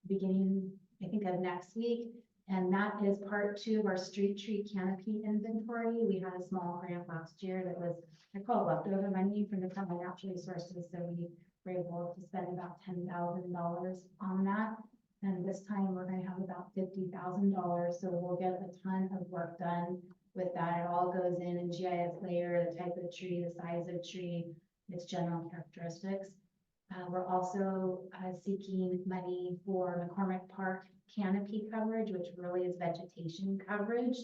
beginning, I think, of next week. And that is part 2 of our street tree canopy inventory. We had a small grant last year that was, I call it leftover money from the Department of Natural Resources. So we were able to spend about $10,000 on that. And this time we're going to have about $50,000. So we'll get a ton of work done with that. It all goes in GIS layer, the type of tree, the size of tree, its general characteristics. We're also seeking money for McCormick Park canopy coverage, which really is vegetation coverage.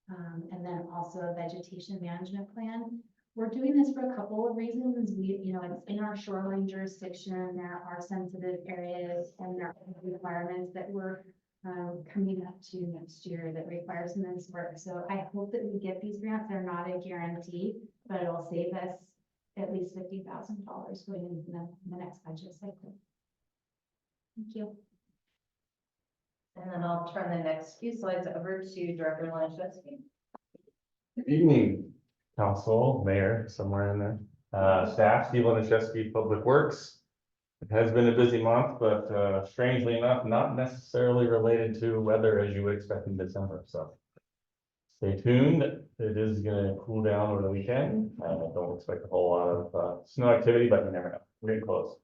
And then also a vegetation management plan. We're doing this for a couple of reasons. It's in our shoreline jurisdiction. There are sensitive areas and there are requirements that we're coming up to next year that require some of this work. So I hope that we get these grants. They're not a guarantee, but it'll save us at least $50,000 going into the next budget cycle. Thank you. And then I'll turn the next few slides over to Director Lanchewski. Good evening, council, mayor, somewhere in there, staff, Steve Laniszewski, Public Works. It has been a busy month, but strangely enough, not necessarily related to weather as you would expect in December, so. Stay tuned, it is gonna cool down over the weekend. I don't expect a whole lot of snow activity, but you never know, we're getting close.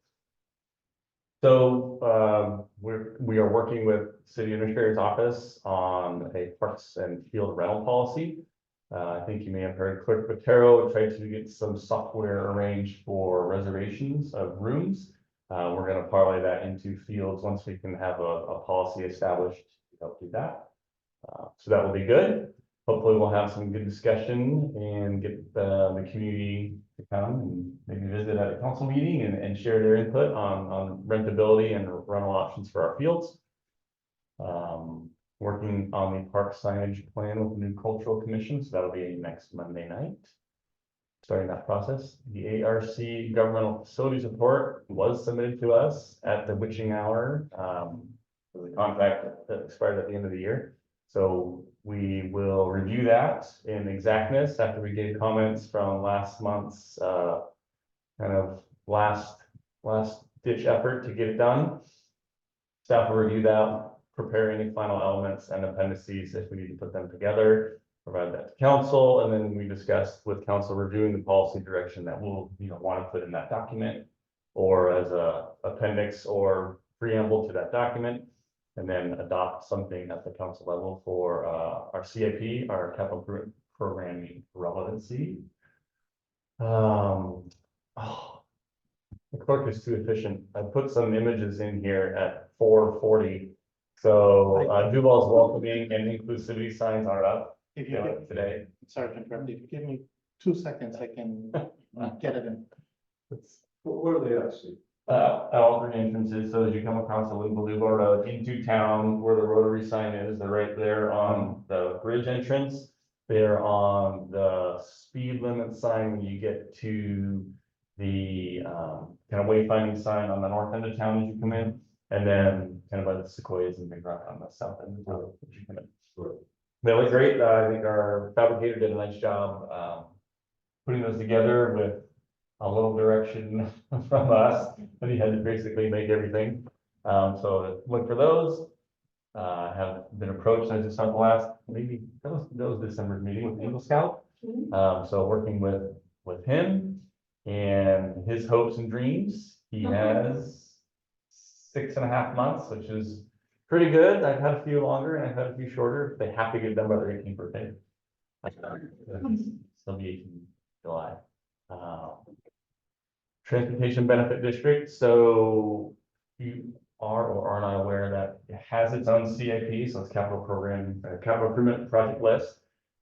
So we are working with City Administrator's Office on a parks and field rental policy. I think you may have heard Clerk Patero tried to get some software arranged for reservations of rooms. We're going to parlay that into fields once we can have a policy established to help do that. So that will be good. Hopefully we'll have some good discussion and get the community to come and maybe visit at a council meeting and share their input on rentability and rental options for our fields. Working on the park signage plan with the new cultural commission, so that'll be next Monday night. Starting that process. The ARC governmental facilities report was submitted to us at the witching hour. The contract that expired at the end of the year. So we will review that in exactness after we gave comments from last month's kind of last ditch effort to get it done. Staff will review that, prepare any final elements and appendices if we need to put them together, provide that to council, and then we discussed with council reviewing the policy direction that we'll want to put in that document or as a appendix or preamble to that document, and then adopt something at the council level for our CIP, our capital programming relevancy. The clerk is too efficient. I put some images in here at 4:40. So Duval's welcoming and inclusivity signs are up If you give, today. sorry to interrupt, if you give me 2 seconds, I can get it in. Where are they at, Steve? Alternate entrances, so as you come across the Limbaloo Road into town, where the Rotary sign is, they're right there on the bridge entrance. They're on the speed limit sign when you get to the kind of wayfinding sign on the north end of town as you come in. And then kind of by the sequoias and Big Rock on the south end of the road as you come in. They look great. I think our fabricator did a nice job putting those together with a little direction from us, but he had to basically make everything. So look for those. Have been approached. I just saw the last maybe that was December's meeting with Eagle Scout. So working with him and his hopes and dreams. He has 6.5 months, which is pretty good. I've had a few longer and I've had a few shorter. They have to get done by their 18th birthday. So the 18th July. Transportation Benefit District. So you are or are not aware that it has its own CIP, so it's capital program, capital improvement project list.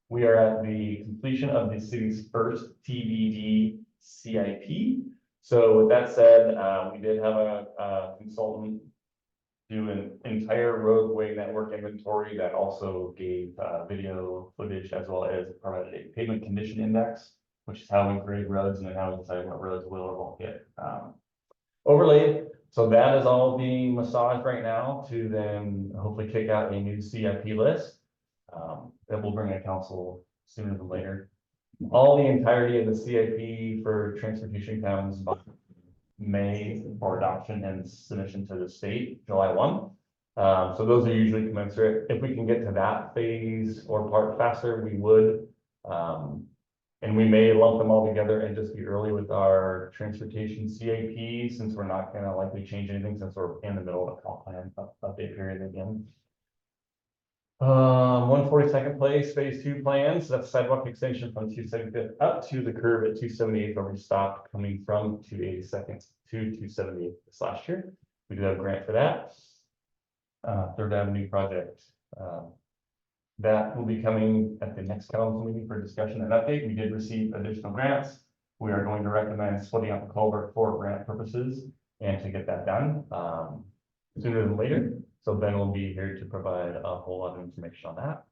We are at the completion of the city's first TBD CIP. So with that said, we did have a consultant do an entire roadway network inventory that also gave video footage as well as provided a pavement condition index, which is how we grade roads and then how we decide what roads will or won't get overlaid. So that is all being massaged right now to then hopefully kick out a new CIP list that will bring to council sooner than later. All the entirety of the CIP for transportation comes by May for adoption and submission to the state, July 1. So those are usually commensurate. If we can get to that phase or part faster, we would. And we may lump them all together and just be early with our transportation CIP, since we're not gonna likely change anything since we're in the middle of a comp plan update period again. 142nd place, phase 2 plans, that's sidewalk extension from 275th up to the curve at 278th, where we stopped coming from 282nd to 278th this last year. We do have a grant for that. Third Avenue project. That will be coming at the next council meeting for discussion and update. We did receive additional grants. We are going to recommend splitting up the culvert for grant purposes and to get that done sooner than later. So Ben will be here to provide a whole lot of information on that.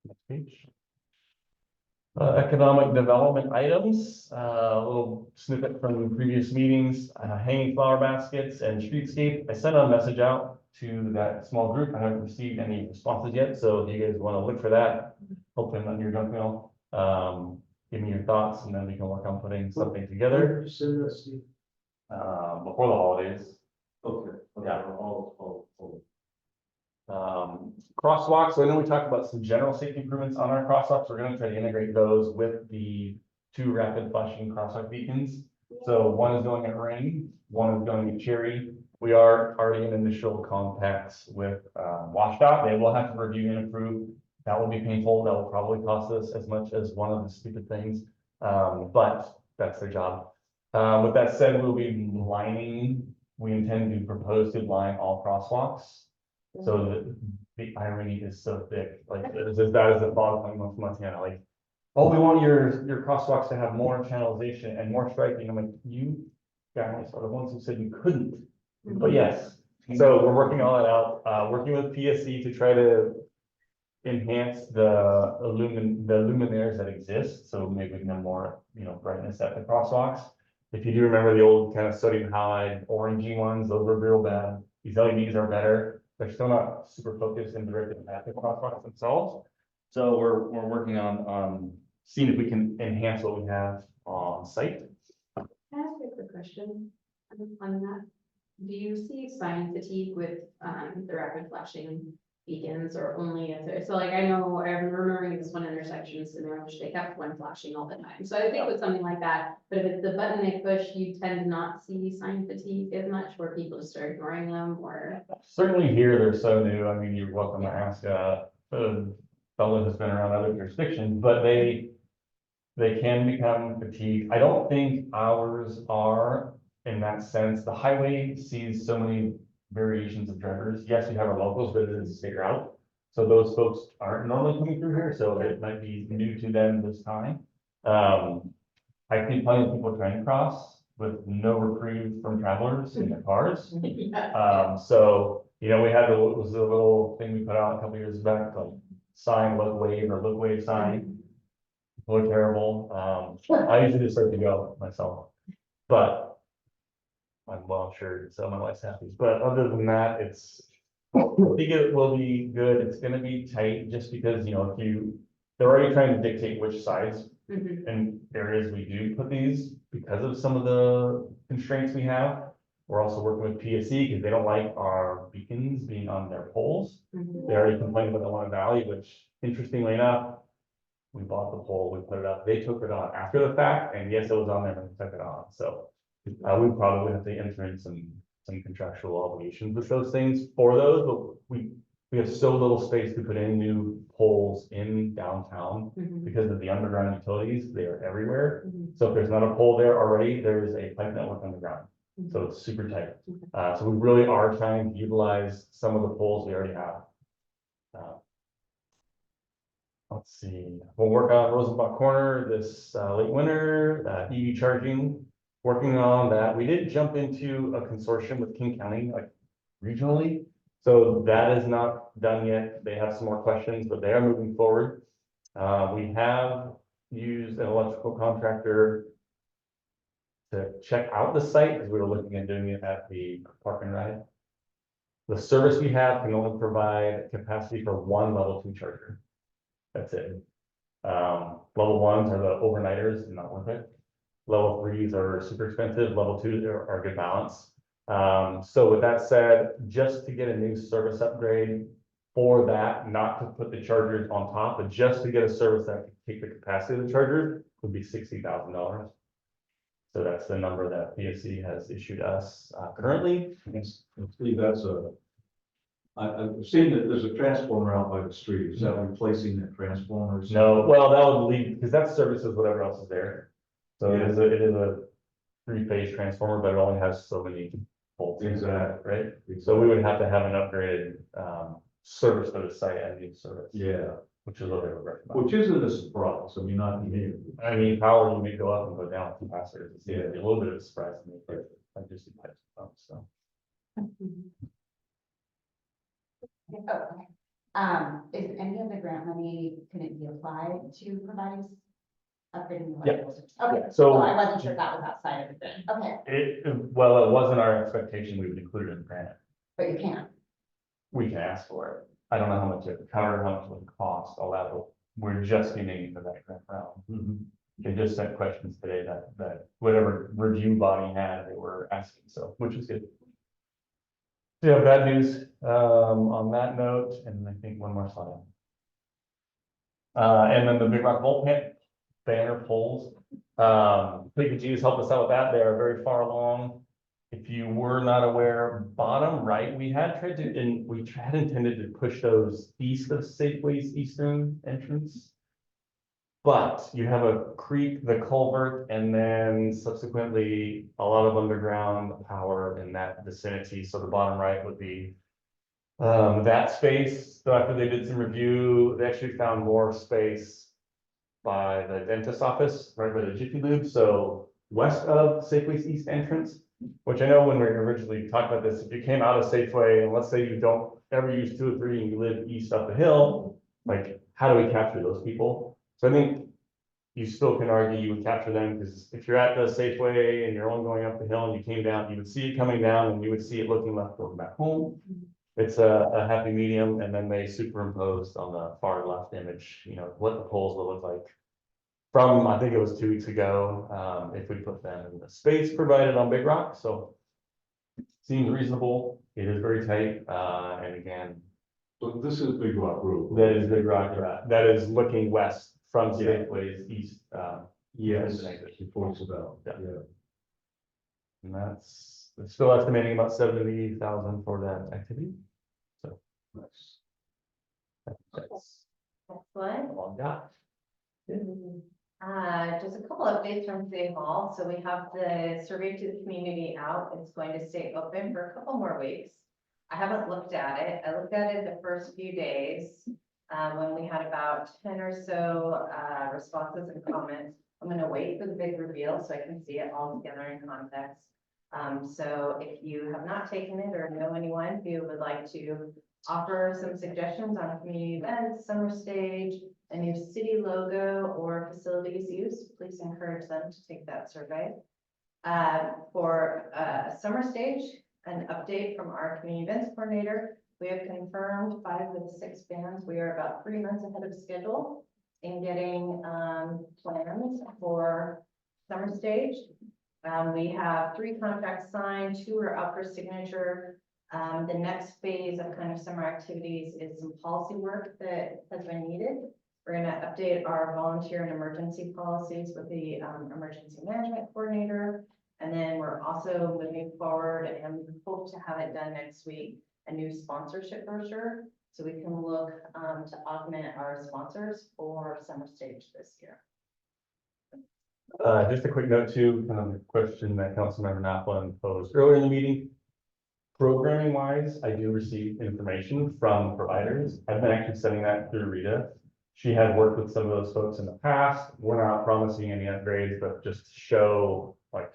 Next page. Economic development items, a little snippet from previous meetings, hanging flower baskets and streetscape. I sent a message out to that small group. I haven't received any responses yet, so if you guys want to look for that, hopefully not in your junk mail. Give me your thoughts and then we can work on putting something together. Before the holidays. Okay. Yeah. Crosswalks, so I know we talked about some general safety improvements on our crosswalks. We're gonna try to integrate those with the 2 rapid flashing crosswalk beacons. So one is going at Ring, one is going at Cherry. We are already in initial contacts with WashDOT. They will have to review and approve. That will be painful. That will probably cost us as much as one of the stupid things. But that's their job. With that said, we'll be lining, we intend to propose to line all crosswalks. So the irony is so thick, like it's as bad as the fog coming from Montana, like, oh, we want your crosswalks to have more channelization and more striking. I'm like, you guys are the ones who said you couldn't, but yes. So we're working all that out, working with PSC to try to enhance the luminaires that exist. So maybe we can have more, brightness at the crosswalks. If you do remember the old kind of sodium halide orangey ones, those were real bad. These LEDs are better. They're still not super focused and directed at the crosswalks themselves. So we're working on seeing if we can enhance what we have on site. Can I ask you a quick question on that? Do you see sign fatigue with the rapid flashing beacons or only if they're, so like I know I'm remembering this one intersection in which they kept one flashing all the time. So I think with something like that, but if it's the button they push, you tend to not see sign fatigue as much where people just start ignoring them or. Certainly here, they're so new. I mean, you're welcome to ask a fellow who's been around other jurisdictions, but they can become fatigued. I don't think ours are in that sense. The highway sees so many variations of drivers. Yes, we have our locals, but it is a state route. So those folks aren't normally coming through here, so it might be new to them this time. I think plenty of people trying to cross with no reprieve from travelers in their cars. So, we had was a little thing we put out a couple years back, like sign, look, wave, or look, wave sign. People are terrible. I usually just start to go myself, but I'm well assured, so my wife's happy. But other than that, I think it will be good. It's gonna be tight just because, they're already trying to dictate which sides and areas we do put these because of some of the constraints we have. We're also working with PSC because they don't like our beacons being on their poles. They already complained about the One Valley, which interestingly enough, we bought the pole, we put it up, they took it on after the fact, and yes, it was on there when we took it on, so. We probably have to enter in some contractual obligations with those things for those, but we have so little space to put in new poles in downtown because of the underground utilities. They are everywhere. So if there's not a pole there already, there is a pipe network underground. So it's super tight. So we really are trying to utilize some of the poles we already have. Let's see, we'll work on Rosenbach Corner this late winter, EV charging. Working on that, we did jump into a consortium with King County like regionally. So that is not done yet. They have some more questions, but they are moving forward. We have used an electrical contractor to check out the site, because we were looking at doing it at the park and ride. The service we have can only provide capacity for one level 2 charger. That's it. Level 1s are the overnighters, not worth it. Level 3s are super expensive, level 2s are good balance. So with that said, just to get a new service upgrade for that, not to put the chargers on top, but just to get a service that could take the capacity of the charger would be $60,000. So that's the number that PSC has issued us currently. Steve, that's I've seen that there's a transformer out by the street. Is that replacing that transformer? No, well, that would leave, because that services whatever else is there. So it is a 3-phase transformer, but it only has so many volts. Exactly. Right? So we would have to have an upgraded service for the site and new service. Yeah, Which is what they would recommend. which isn't a surprise. I mean, not new. I mean, power you may go up and go down with capacitors. It's a little bit of a surprise to me, but I just see types of pumps, so. Is any of the grant money, can it be applied to provide upgrading? the Yep. levels? Okay, So- so I wasn't sure if that was outside of the grant. Okay, Well, it wasn't our expectation we would include it in the grant. but you can. We can ask for it. I don't know how much it would cover, how much it would cost, all that, but we're just getting into that grant round. They just sent questions today that whatever review body had, they were asking, so, which is good. Yeah, bad news, on that note, and I think one more slide. And then the Big Rock Volt banner poles, PPG has helped us out with that, they are very far along. If you were not aware, bottom right, we had intended to push those east of Safeway's eastern entrance. But you have a creek, the culvert, and then subsequently a lot of underground power in that vicinity, so the bottom right would be that space. So after they did some review, they actually found more space by the dentist's office, right by the Jiffy Lube, so west of Safeway's east entrance. Which I know when we originally talked about this, if you came out of Safeway, and let's say you don't ever use 203 and you live east up the hill, like, how do we capture those people? So I think you still can argue you would capture them, because if you're at the Safeway and you're only going up the hill and you came down, you would see it coming down and you would see it looking left going back home. It's a happy medium, and then they superimposed on the far left image, what the poles will look like. From, I think it was 2 weeks ago, if we put them in the space provided on Big Rock, so. Seems reasonable, it is very tight, and again, So this is Big Rock Road. that is Big Rock, that is looking west from Yeah. Safeway's east, Yes, Exit. he points it out. Yeah. Yeah. and that's still estimating about 70,000 for that activity. Nice. That's Excellent. all I got. Just a couple updates from City Hall. So we have the survey to the community out. It's going to stay open for a couple more weeks. I haven't looked at it. I looked at it the first few days, when we had about 10 or so, responses and comments. I'm gonna wait for the big reveal so I can see it all together in context. So if you have not taken it or know anyone who would like to offer some suggestions on community events, summer stage, a new city logo, or facilities use, please encourage them to take that survey. For summer stage, an update from our community events coordinator. We have confirmed 5 of the 6 bands. We are about 3 months ahead of schedule in getting plans for summer stage. We have 3 contracts signed, 2 are up for signature. The next phase of kind of summer activities is some policy work that has been needed. We're gonna update our volunteer and emergency policies with the emergency management coordinator. And then we're also moving forward and we hope to have it done next week, a new sponsorship brochure. So we can look to augment our sponsors for summer stage this year. Just a quick note too, kind of a question that Councilmember Naplin posed earlier in the meeting. Programming wise, I do receive information from providers. I've been actually sending that through Rita. She had worked with some of those folks in the past. We're not promising any upgrades, but just to show, like,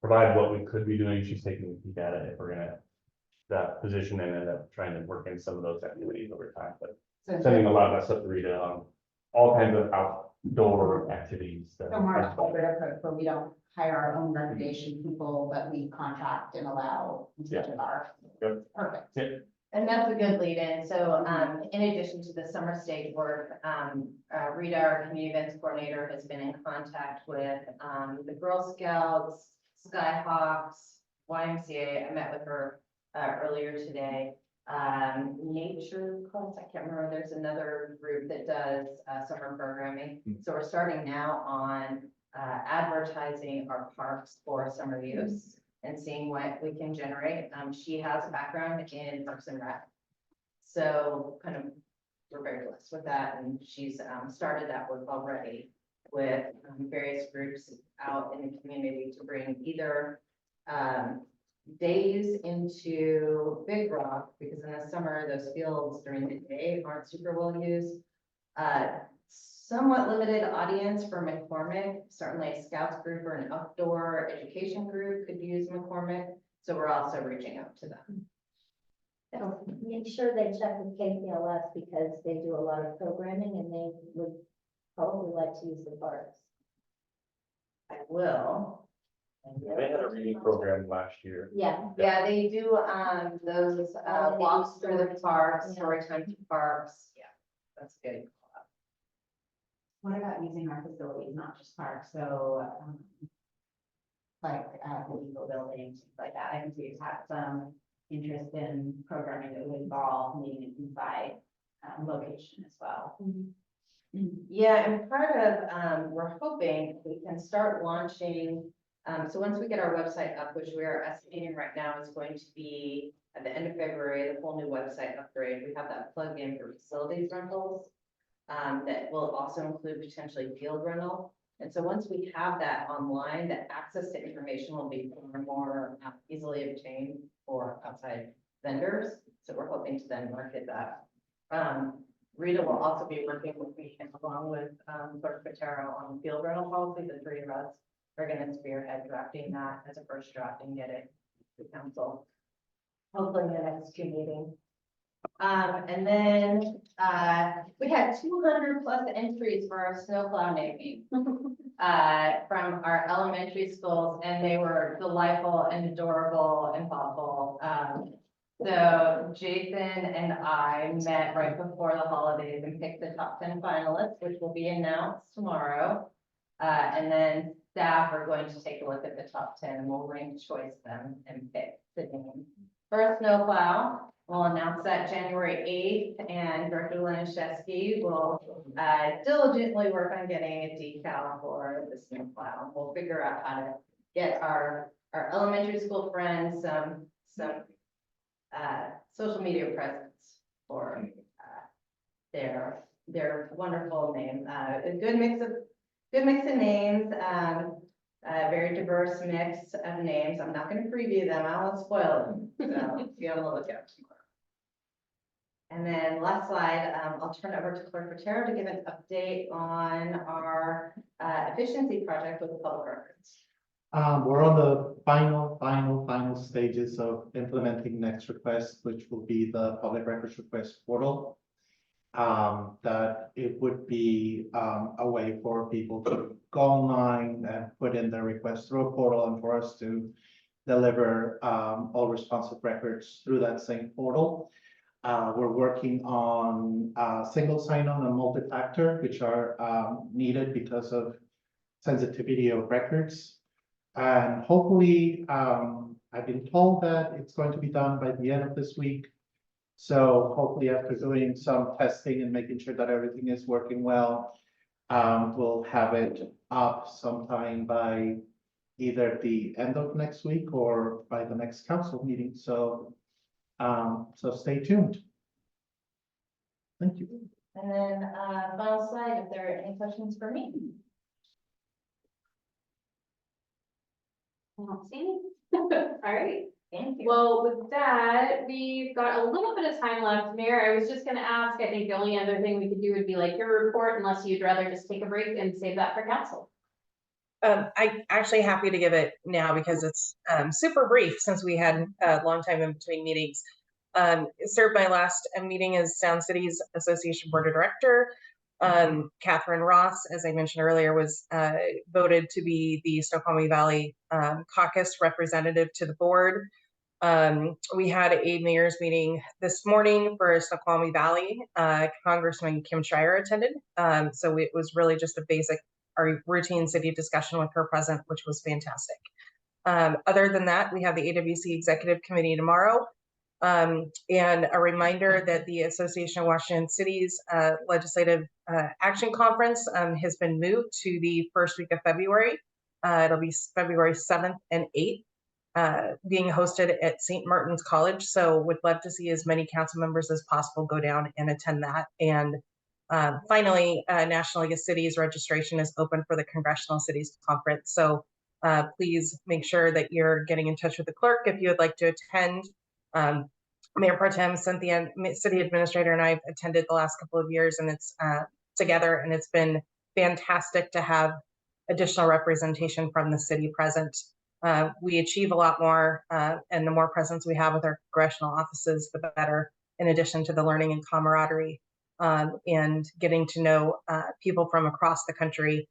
provide what we could be doing. She's taking a peek at it if we're gonna that position and ended up trying to work in some of those activities over time, but So sending a lot of that stuff to Rita on all kinds of outdoor activities. that- so more hybrid approach where we don't hire our own recreation people, but we contract and allow usage of our. Yep. Perfect. Yeah. And that's a good lead in. So, in addition to the summer stage work, Rita, our community events coordinator, has been in contact with, the Girl Scouts, Skyhawks, YMCA. I met with her, earlier today. Nature Clubs, I can't remember. There's another group that does, summer programming. So we're starting now on, advertising our parks for summer use and seeing what we can generate. She has a background in Parks and Rec. So kind of, we're very blessed with that, and she's started that work already with various groups out in the community to bring either days into Big Rock, because in the summer, those fields during the day aren't super well used. Somewhat limited audience for McCormick, certainly a scouts group or an outdoor education group could use McCormick, so we're also reaching out to them. So make sure they check with KPLS because they do a lot of programming and they would probably like to use the parks. I will. They had a reading program last year. Yeah. Yeah, they do, those, walks through the parks, Yeah. story time to parks, yeah, that's good. What about using our facilities, not just parks, so, like, the legal buildings, things like that, I think we've had some interest in programming that would involve meeting inside, location as well. Yeah, and part of, we're hoping we can start launching, so once we get our website up, which we are estimating right now is going to be at the end of February, the whole new website upgrade, we have that plug in for facilities rentals. That will also include potentially field rental. And so once we have that online, the access to information will be more easily obtained for outside vendors. So we're hoping to then market that. Rita will also be working with me along with Clerk Patero on field rental policy. The three of us are going to spearhead drafting that as a first draft and get it to council. Hopefully in the next 2 meetings. And then, we had 200 plus entries for our snowplow naming. From our elementary schools, and they were delightful and adorable and thoughtful. So Jason and I met right before the holidays and picked the top 10 finalists, which will be announced tomorrow. And then staff are going to take a look at the top 10 and we'll rank choice them and pick the name. First snowplow, we'll announce that January 8th, and Director Laniszewski will diligently work on getting a decal for the snowplow. We'll figure out how to get our elementary school friends some social media presence for their wonderful name. A good mix of names. A very diverse mix of names. I'm not going to preview them. I won't spoil them. So be on the lookout tomorrow. And then last slide, I'll turn it over to Clerk Patero to give an update on our efficiency project with the public records. We're on the final stages of implementing next request, which will be the public records request portal. That it would be a way for people to go online and put in their request through a portal and for us to deliver all responsive records through that same portal. We're working on single sign-on and multi-factor, which are needed because of sensitivity of records. And hopefully, I've been told that it's going to be done by the end of this week. So hopefully after doing some testing and making sure that everything is working well, we'll have it up sometime by either the end of next week or by the next council meeting. So stay tuned. Thank you. And then final slide, if there are any questions for me. I don't see any. All right. Thank you. Well, with that, we've got a little bit of time left. Mayor, I was just gonna ask, I think the only other thing we could do would be like your report, unless you'd rather just take a break and save that for council. I actually happy to give it now because it's super brief since we had a long time in between meetings. It served my last meeting as Sound Cities Association Board of Director. Catherine Ross, as I mentioned earlier, was voted to be the Snoqualmie Valley Caucus representative to the board. We had a mayor's meeting this morning for Snoqualmie Valley. Congressman Kim Schreier attended. So it was really just a basic, our routine city discussion with her present, which was fantastic. Other than that, we have the AWC Executive Committee tomorrow. And a reminder that the Association of Washington Cities Legislative Action Conference has been moved to the first week of February. It'll be February 7th and 8th, being hosted at St. Martin's College. So would love to see as many council members as possible go down and attend that. And finally, National League of Cities registration is open for the Congressional Cities Conference. So please make sure that you're getting in touch with the clerk if you would like to attend. Mayor Pro Tem Cynthia, City Administrator, and I've attended the last couple of years, and it's together, and it's been fantastic to have additional representation from the city present. We achieve a lot more, and the more presence we have with our congressional offices, the better, in addition to the learning and camaraderie, and getting to know people from across the country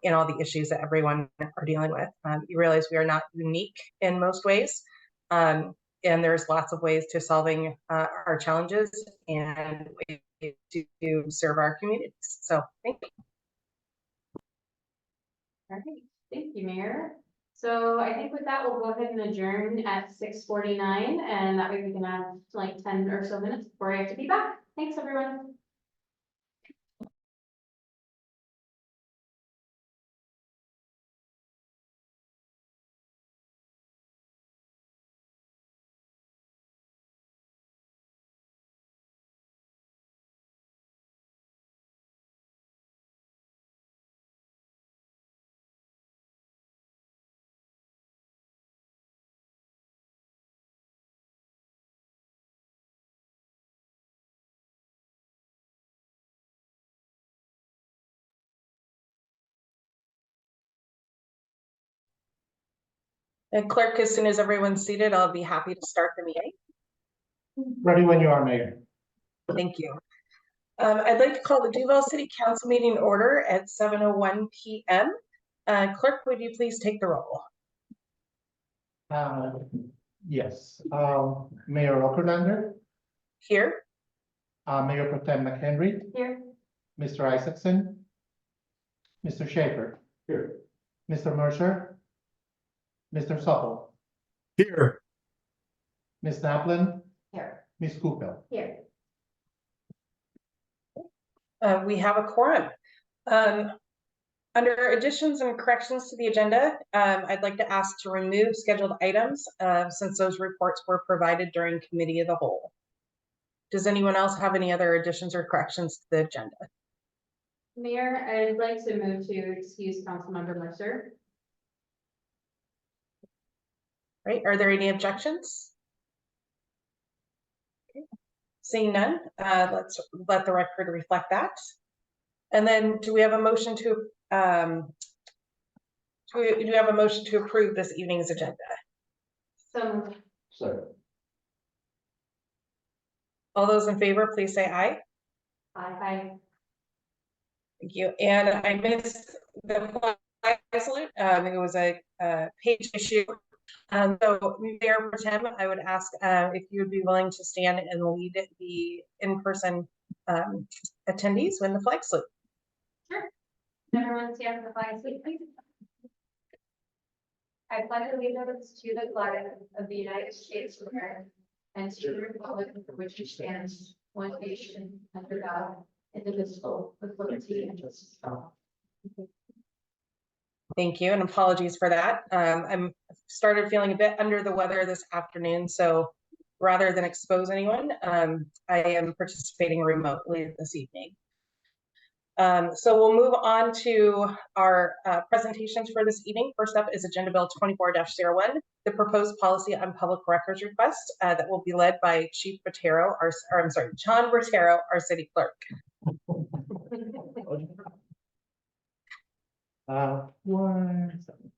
in all the issues that everyone are dealing with. You realize we are not unique in most ways. And there's lots of ways to solving our challenges and ways to serve our communities. So thank you. All right, thank you, Mayor. So I think with that, we'll go ahead and adjourn at 6:49, and that way we can have like 10 or so minutes before I have to be back. Thanks, everyone. And clerk, as soon as everyone's seated, I'll be happy to start the meeting. Ready when you are, Mayor. Thank you. I'd like to call the Duval City Council meeting order at 7:01 p.m. Clerk, would you please take the roll? Yes, Mayor Okerlander, Here. Mayor Pro Tem McHenry, Here. Mr. Isaacson, Mr. Schaefer, Here. Mr. Mercer, Mr. Supple, Here. Ms. Naplin, Here. Ms. Coopel. Here. We have a quorum. Under additions and corrections to the agenda, I'd like to ask to remove scheduled items since those reports were provided during committee of the whole. Does anyone else have any other additions or corrections to the agenda? Mayor, I'd like to move to excuse Councilmember Mercer. Right, are there any objections? Okay. Seeing none, let's let the record reflect that. And then do we have a motion to do we have a motion to approve this evening's agenda? So Second. All those in favor, please say aye. Aye. Thank you. And I missed the flag salute. It was a page issue. So Mayor Pro Tem, I would ask if you would be willing to stand and lead the in-person attendees when the flag salute. Sure. Everyone stand for the flag salute, please. I pledge allegiance to the flag of the United States of America and to the republic for which it stands, one nation, under God, indivisible, with liberty and justice for all. Thank you, and apologies for that. I'm started feeling a bit under the weather this afternoon, so rather than expose anyone, I am participating remotely this evening. So we'll move on to our presentations for this evening. First up is Agenda Bill 24-01, the proposed policy on public records request that will be led by Chief Botero, John Botero, our city clerk. One second.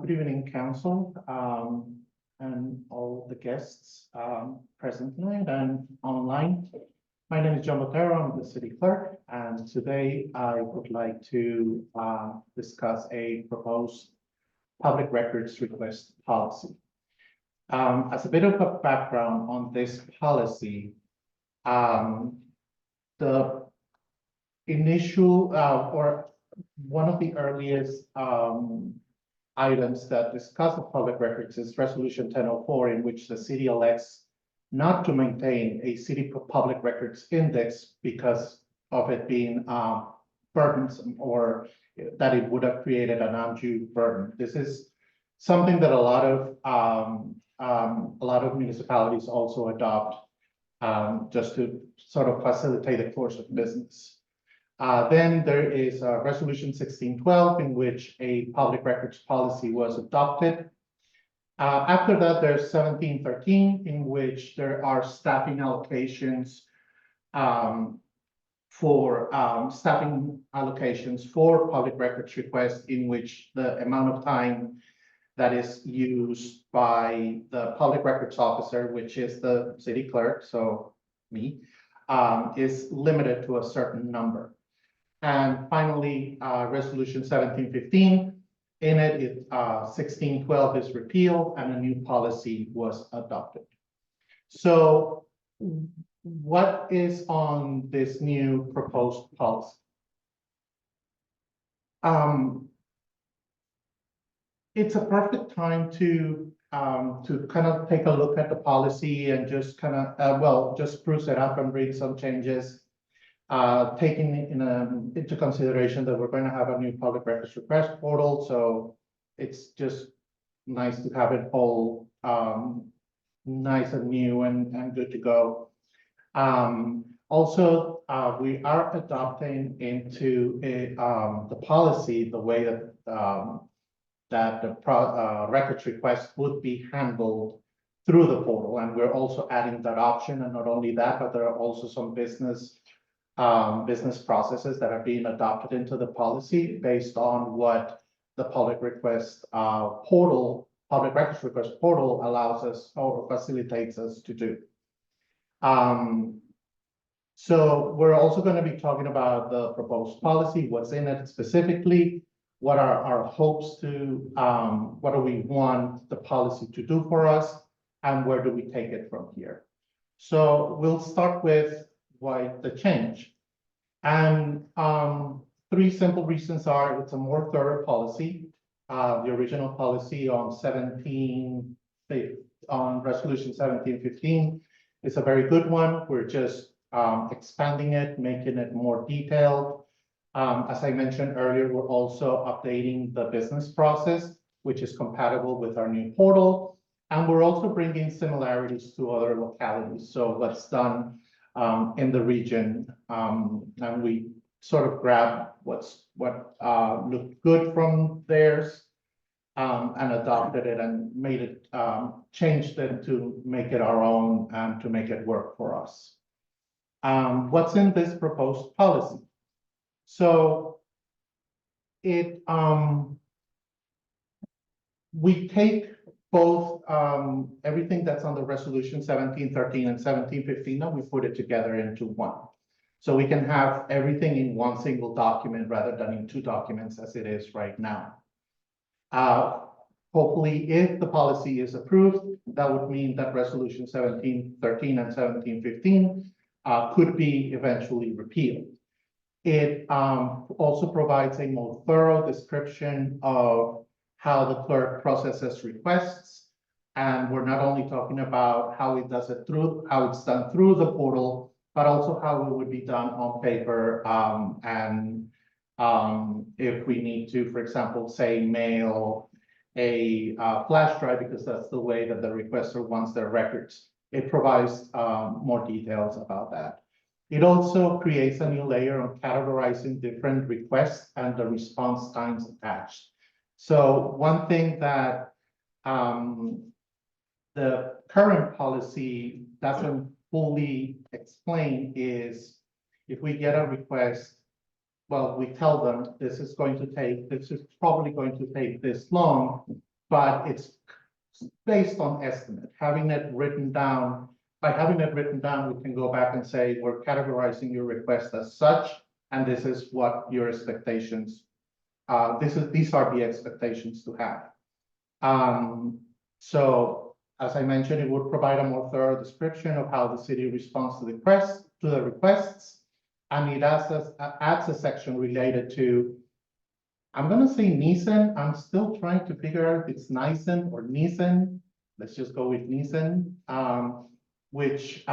Good evening, council, and all the guests, present tonight and online. My name is John Botero, I'm the city clerk, and today I would like to, discuss a proposed public records request policy. As a bit of a background on this policy, the initial, or one of the earliest, items that discuss the public records is Resolution 1004, in which the city elects not to maintain a city public records index because of it being burdensome, or that it would have created an undue burden. This is something that a lot of municipalities also adopt, just to sort of facilitate the course of business. Then there is Resolution 1612, in which a public records policy was adopted. After that, there's 1713, in which there are staffing allocations for public records requests, in which the amount of time that is used by the public records officer, which is the city clerk, so me, is limited to a certain number. And finally, Resolution 1715, in it, 1612 is repealed and a new policy was adopted. So what is on this new proposed policy? It's a perfect time to kind of take a look at the policy and just kind of, just spruce it up and bring some changes. Taking into consideration that we're going to have a new public records request portal, so it's just nice to have it all nice and new and good to go. Also, we are adopting into the policy the way that the records request would be handled through the portal, and we're also adding that option. And not only that, but there are also some business processes that are being adopted into the policy based on what the public request public records request portal allows us or facilitates us to do. So we're also going to be talking about the proposed policy, what's in it specifically, what are our hopes to, what do we want the policy to do for us, and where do we take it from here. So we'll start with why the change. And three simple reasons are: it's a more thorough policy. The original policy on Resolution 1715 is a very good one. We're just expanding it, making it more detailed. As I mentioned earlier, we're also updating the business process, which is compatible with our new portal. And we're also bringing similarities to other localities. So what's done in the region, and we sort of grab what looked good from theirs, and adopted it and made it, changed it to make it our own and to make it work for us. What's in this proposed policy? So it, we take both everything that's on the Resolution 1713 and 1715, and we put it together into one. So we can have everything in one single document rather than in two documents as it is right now. Hopefully, if the policy is approved, that would mean that Resolution 1713 and 1715 could be eventually repealed. It also provides a more thorough description of how the clerk processes requests. And we're not only talking about how it does it how it's done through the portal, but also how it would be done on paper, if we need to, for example, say, mail a flash drive, because that's the way that the requester wants their records. It provides more details about that. It also creates a new layer on categorizing different requests and the response times attached. So one thing that the current policy doesn't fully explain is if we get a request, well, we tell them this is probably going to take this long, but it's based on estimate. Having it written down, by having it written down, we can go back and say, we're categorizing your request as such, and this is what your expectations, these are the expectations to have. So as I mentioned, it would provide a more thorough description of how the city responds to the requests. And it adds a section related to, I'm gonna say Nissan. I'm still trying to figure out if it's Nissan or Nissan. Let's just go with Nissan, which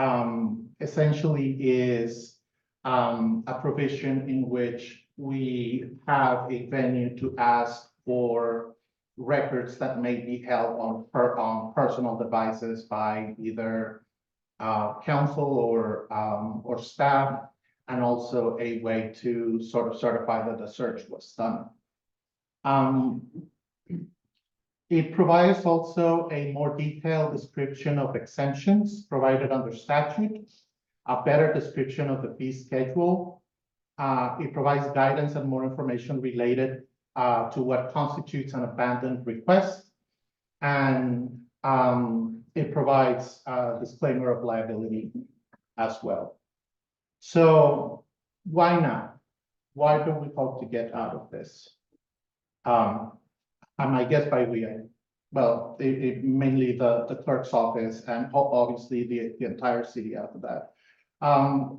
essentially is a provision in which we have a venue to ask for records that may be held on personal devices by either council or staff, and also a way to sort of certify that the search was done. It provides also a more detailed description of exemptions provided under statute, a better description of the fee schedule. It provides guidance and more information related to what constitutes an abandoned request. And it provides a disclaimer of liability as well. So why now? Why do we hope to get out of this? And I guess by we, well, mainly the clerk's office and obviously the entire city after that.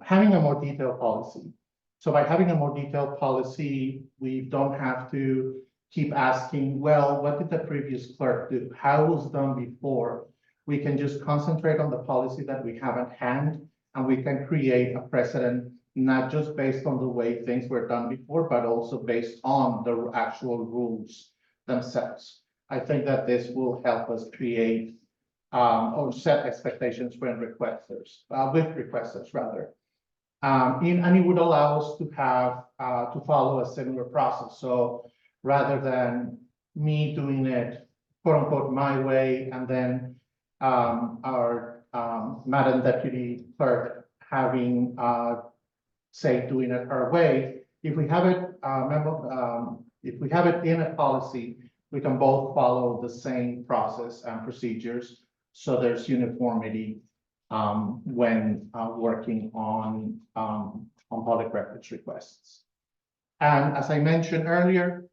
Having a more detailed policy. So by having a more detailed policy, we don't have to keep asking, well, what did the previous clerk do? How was done before? We can just concentrate on the policy that we have at hand, and we can create a precedent, not just based on the way things were done before, but also based on the actual rules themselves. I think that this will help us create or set expectations when with requesters rather. And it would allow us to have to follow a similar process. So rather than me doing it quote unquote my way, and then our Madam Deputy Clerk having say doing it her way, if we have it if we have it in a policy, we can both follow the same process and procedures, so there's uniformity when working on public records requests. And as I mentioned earlier,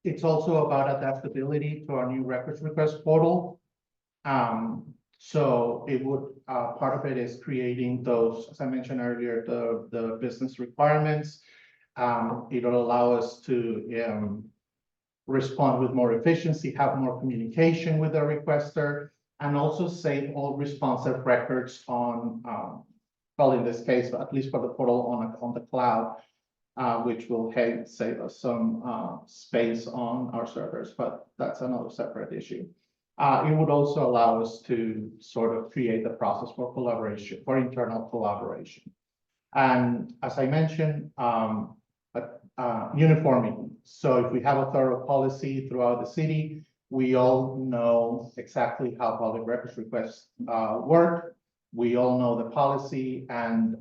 it's also about adaptability to our new records request portal. So it would, part of it is creating those, as I mentioned earlier, the business requirements. It'll allow us to respond with more efficiency, have more communication with the requester, and also save all responsive records on, well, in this case, at least for the portal on the cloud, which will save us some space on our servers, but that's another separate issue. It would also allow us to sort of create the process for collaboration, for internal collaboration. And as I mentioned, uniformity. So if we have a thorough policy throughout the city, we all know exactly how public records requests work. We all know the policy, and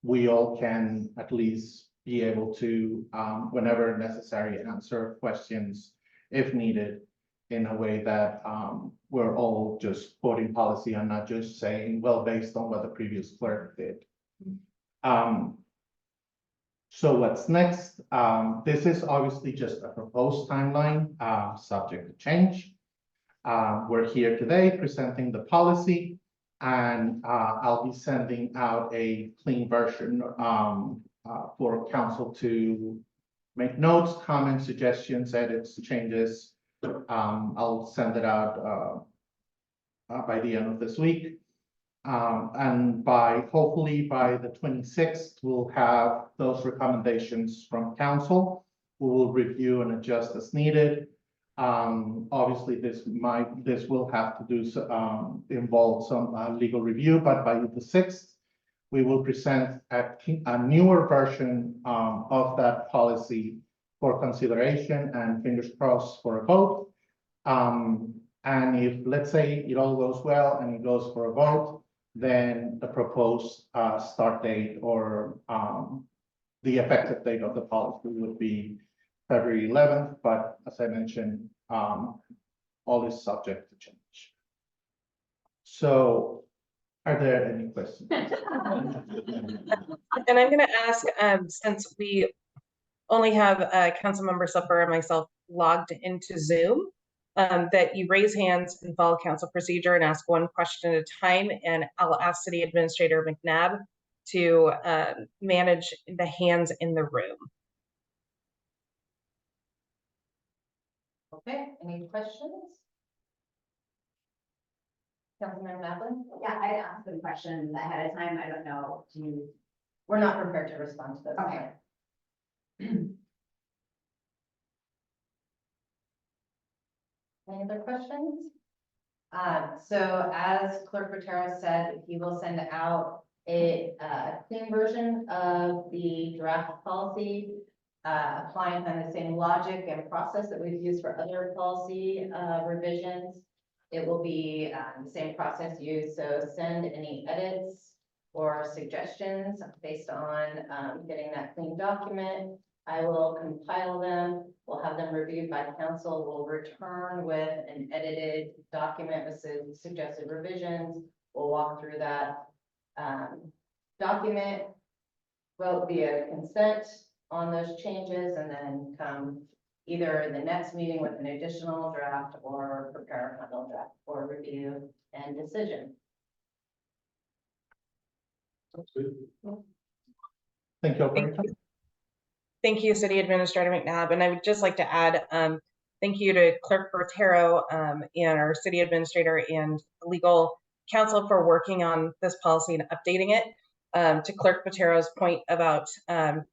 we all can at least be able to, whenever necessary, answer questions if needed in a way that we're all just quoting policy and not just saying, well, based on what the previous clerk did. So what's next? This is obviously just a proposed timeline, subject to change. We're here today presenting the policy, and I'll be sending out a clean version for council to make notes, comments, suggestions, edits, changes. I'll send it out by the end of this week. And hopefully by the 26th, we'll have those recommendations from council. We will review and adjust as needed. Obviously, this will have to involve some legal review, but by the 6th, we will present a newer version of that policy for consideration and fingers crossed for a vote. And if, let's say, it all goes well and it goes for a vote, then the proposed start date or the effective date of the policy would be February 11th, but as I mentioned, all is subject to change. So, are there any questions? And I'm gonna ask, since we only have Councilmember Supper and myself logged into Zoom, that you raise hands and follow council procedure and ask one question at a time, and I'll ask City Administrator McNabb to manage the hands in the room. Okay, any questions? Councilmember Madeline? Yeah, I asked them questions ahead of time. I don't know, do you? We're not prepared to respond to those. Okay. Any other questions? So as Clerk Botero said, he will send out a clean version of the draft policy, applying kind of the same logic and process that we've used for other policy revisions. It will be the same process used, so send any edits or suggestions based on getting that clean document. I will compile them, we'll have them reviewed by council, we'll return with an edited document with some suggested revisions. We'll walk through that document, vote via consent on those changes, and then come either the next meeting with an additional draft or prepare a final draft for review and decision. Thank you, Operator. Thank you, City Administrator McNabb. And I would just like to add, thank you to Clerk Botero and our City Administrator and legal counsel for working on this policy and updating it. To Clerk Botero's point about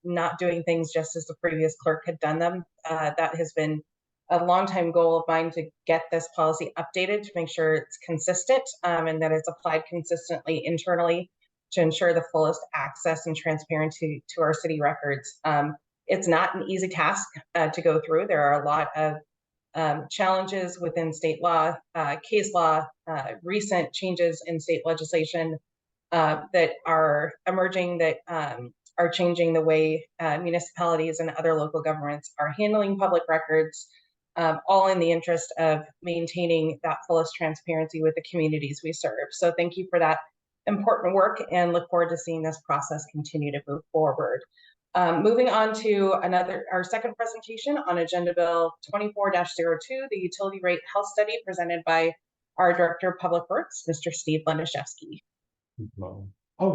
not doing things just as the previous clerk had done them, that has been a longtime goal of mine to get this policy updated to make sure it's consistent and that it's applied consistently internally to ensure the fullest access and transparency to our city records. It's not an easy task to go through. There are a lot of challenges within state law, case law, recent changes in state legislation that are emerging that are changing the way municipalities and other local governments are handling public records, all in the interest of maintaining that fullest transparency with the communities we serve. So thank you for that important work and look forward to seeing this process continue to move forward. Moving on to our second presentation on Agenda Bill 24-02, the Utility Rate Health Study presented by our Director of Public Works, Mr. Steve Lenishevsky. Oh,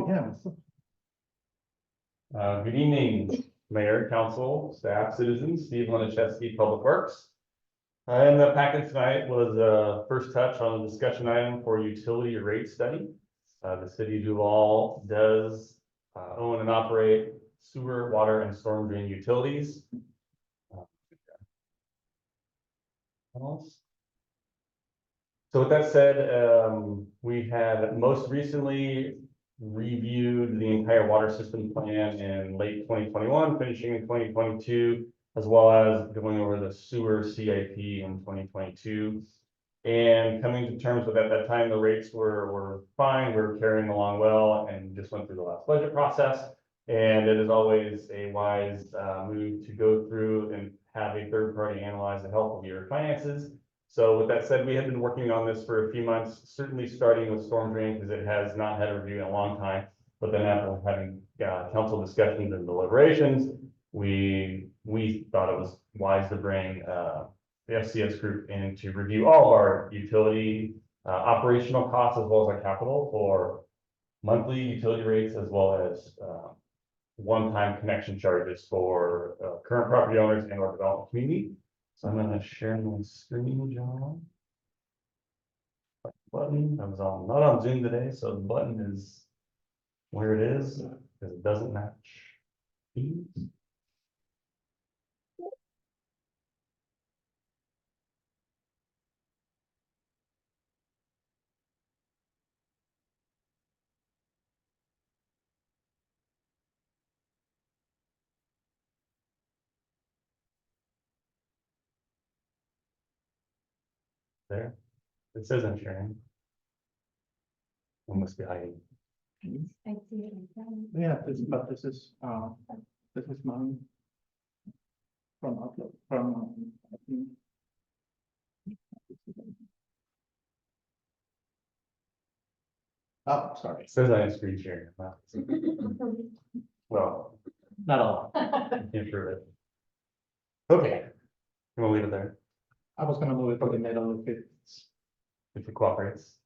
yeah. Good evening, Mayor, Council, staff, citizens, Steve Lenishevsky, Public Works. In the packet tonight was a first touch on the discussion item for utility rate study. The city of Duval does own and operate sewer, water, and storm drain utilities. So with that said, we had most recently reviewed the entire water system plan in late 2021, finishing in 2022, as well as going over the sewer CIP in 2022. And coming to terms with at that time, the rates were fine, we were carrying along well, and just went through the last budget process. And it is always a wise move to go through and have a third party analyze the health of your finances. So with that said, we have been working on this for a few months, certainly starting with storm drain because it has not had a review in a long time. But then after having council discussions and deliberations, we thought it was wise to bring the FCS group in to review all of our utility operational costs as well as our capital for monthly utility rates as well as one-time connection charges for current property owners and our development community. So I'm going to share my screen, John. button. I was not on Zoom today, so the button is where it is, because it doesn't match. Teams. There, it says I'm sharing. I must be hiding. I see it. Yeah, this is mine. From Outlook, oh, sorry, It says I am screen sharing. Well, not all. can't prove it. Okay, we'll leave it there I was gonna move it to the middle if it's. if it cooperates.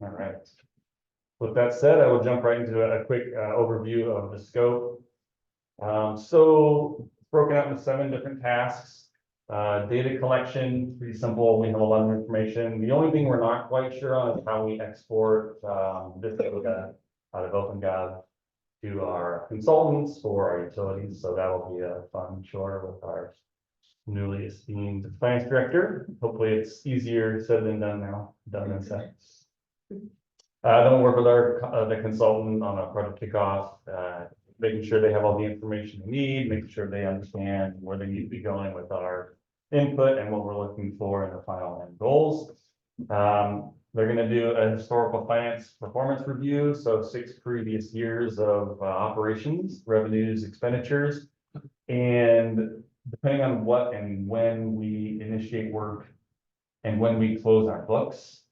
All right. With that said, I will jump right into a quick overview of the scope. So it's broken out into 7 different tasks. Data collection, pretty simple. We have a lot of information. The only thing we're not quite sure on is how we export this data out of OpenGov to our consultants for our utilities. So that will be a fun chore with our newly esteemed finance director. Hopefully it's easier said than done now, done than said. Then we'll work with our the consultant on a project kickoff, making sure they have all the information they need, making sure they understand where they need to be going with our input and what we're looking for in the final end goals. They're going to do a historical finance performance review, so 6 previous years of operations, revenues, expenditures, and depending on what and when we initiate work and when we close our books,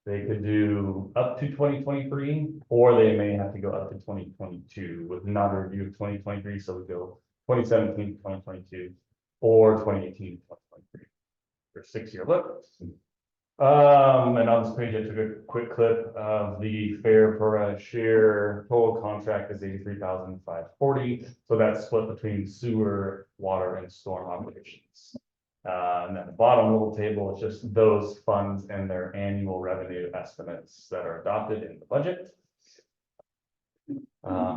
they could do up to 2023, or they may have to go up to 2022 with another review of 2023. So we go 2017 to 2022 or 2018 to 2023 for 6-year look. And on this page, I took a quick clip of the fare per share. Total contract is $83,540. So that's split between sewer, water, and storm operations. And then the bottom little table is just those funds and their annual revenue estimates that are adopted in the budget.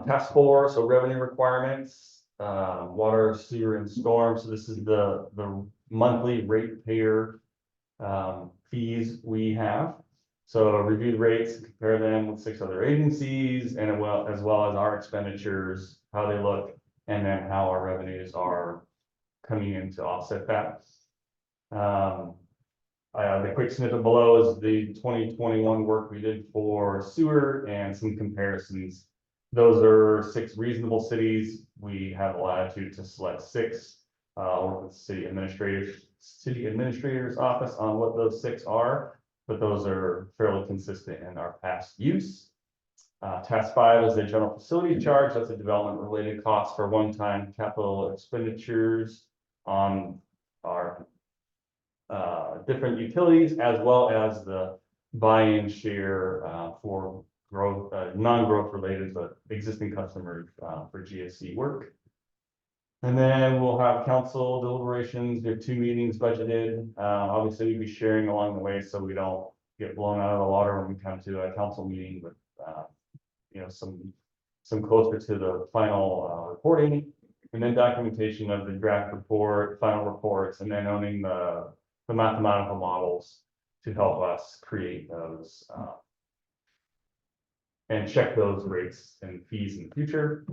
Task 4, so revenue requirements, water, sewer, and storm. So this is the monthly ratepayer fees we have. So review the rates, compare them with 6 other agencies, and as well as our expenditures, how they look, and then how our revenues are coming in to offset that. The quick snippet below is the 2021 work we did for sewer and some comparisons. Those are 6 reasonable cities. We have a latitude to select 6. Work with city administrator's office on what those 6 are, but those are fairly consistent in our past use. Task 5 is the general facility charge. That's a development related cost for one-time capital expenditures on our different utilities, as well as the buy-in share for growth, non-growth related, but existing customers for GSC work. And then we'll have council deliberations. We have 2 meetings budgeted. Obviously, we'll be sharing along the way so we don't get blown out of the water when we come to a council meeting with some closer to the final reporting, and then documentation of the draft report, final reports, and then owning the mathematical models to help us create those and check those rates and fees in the future.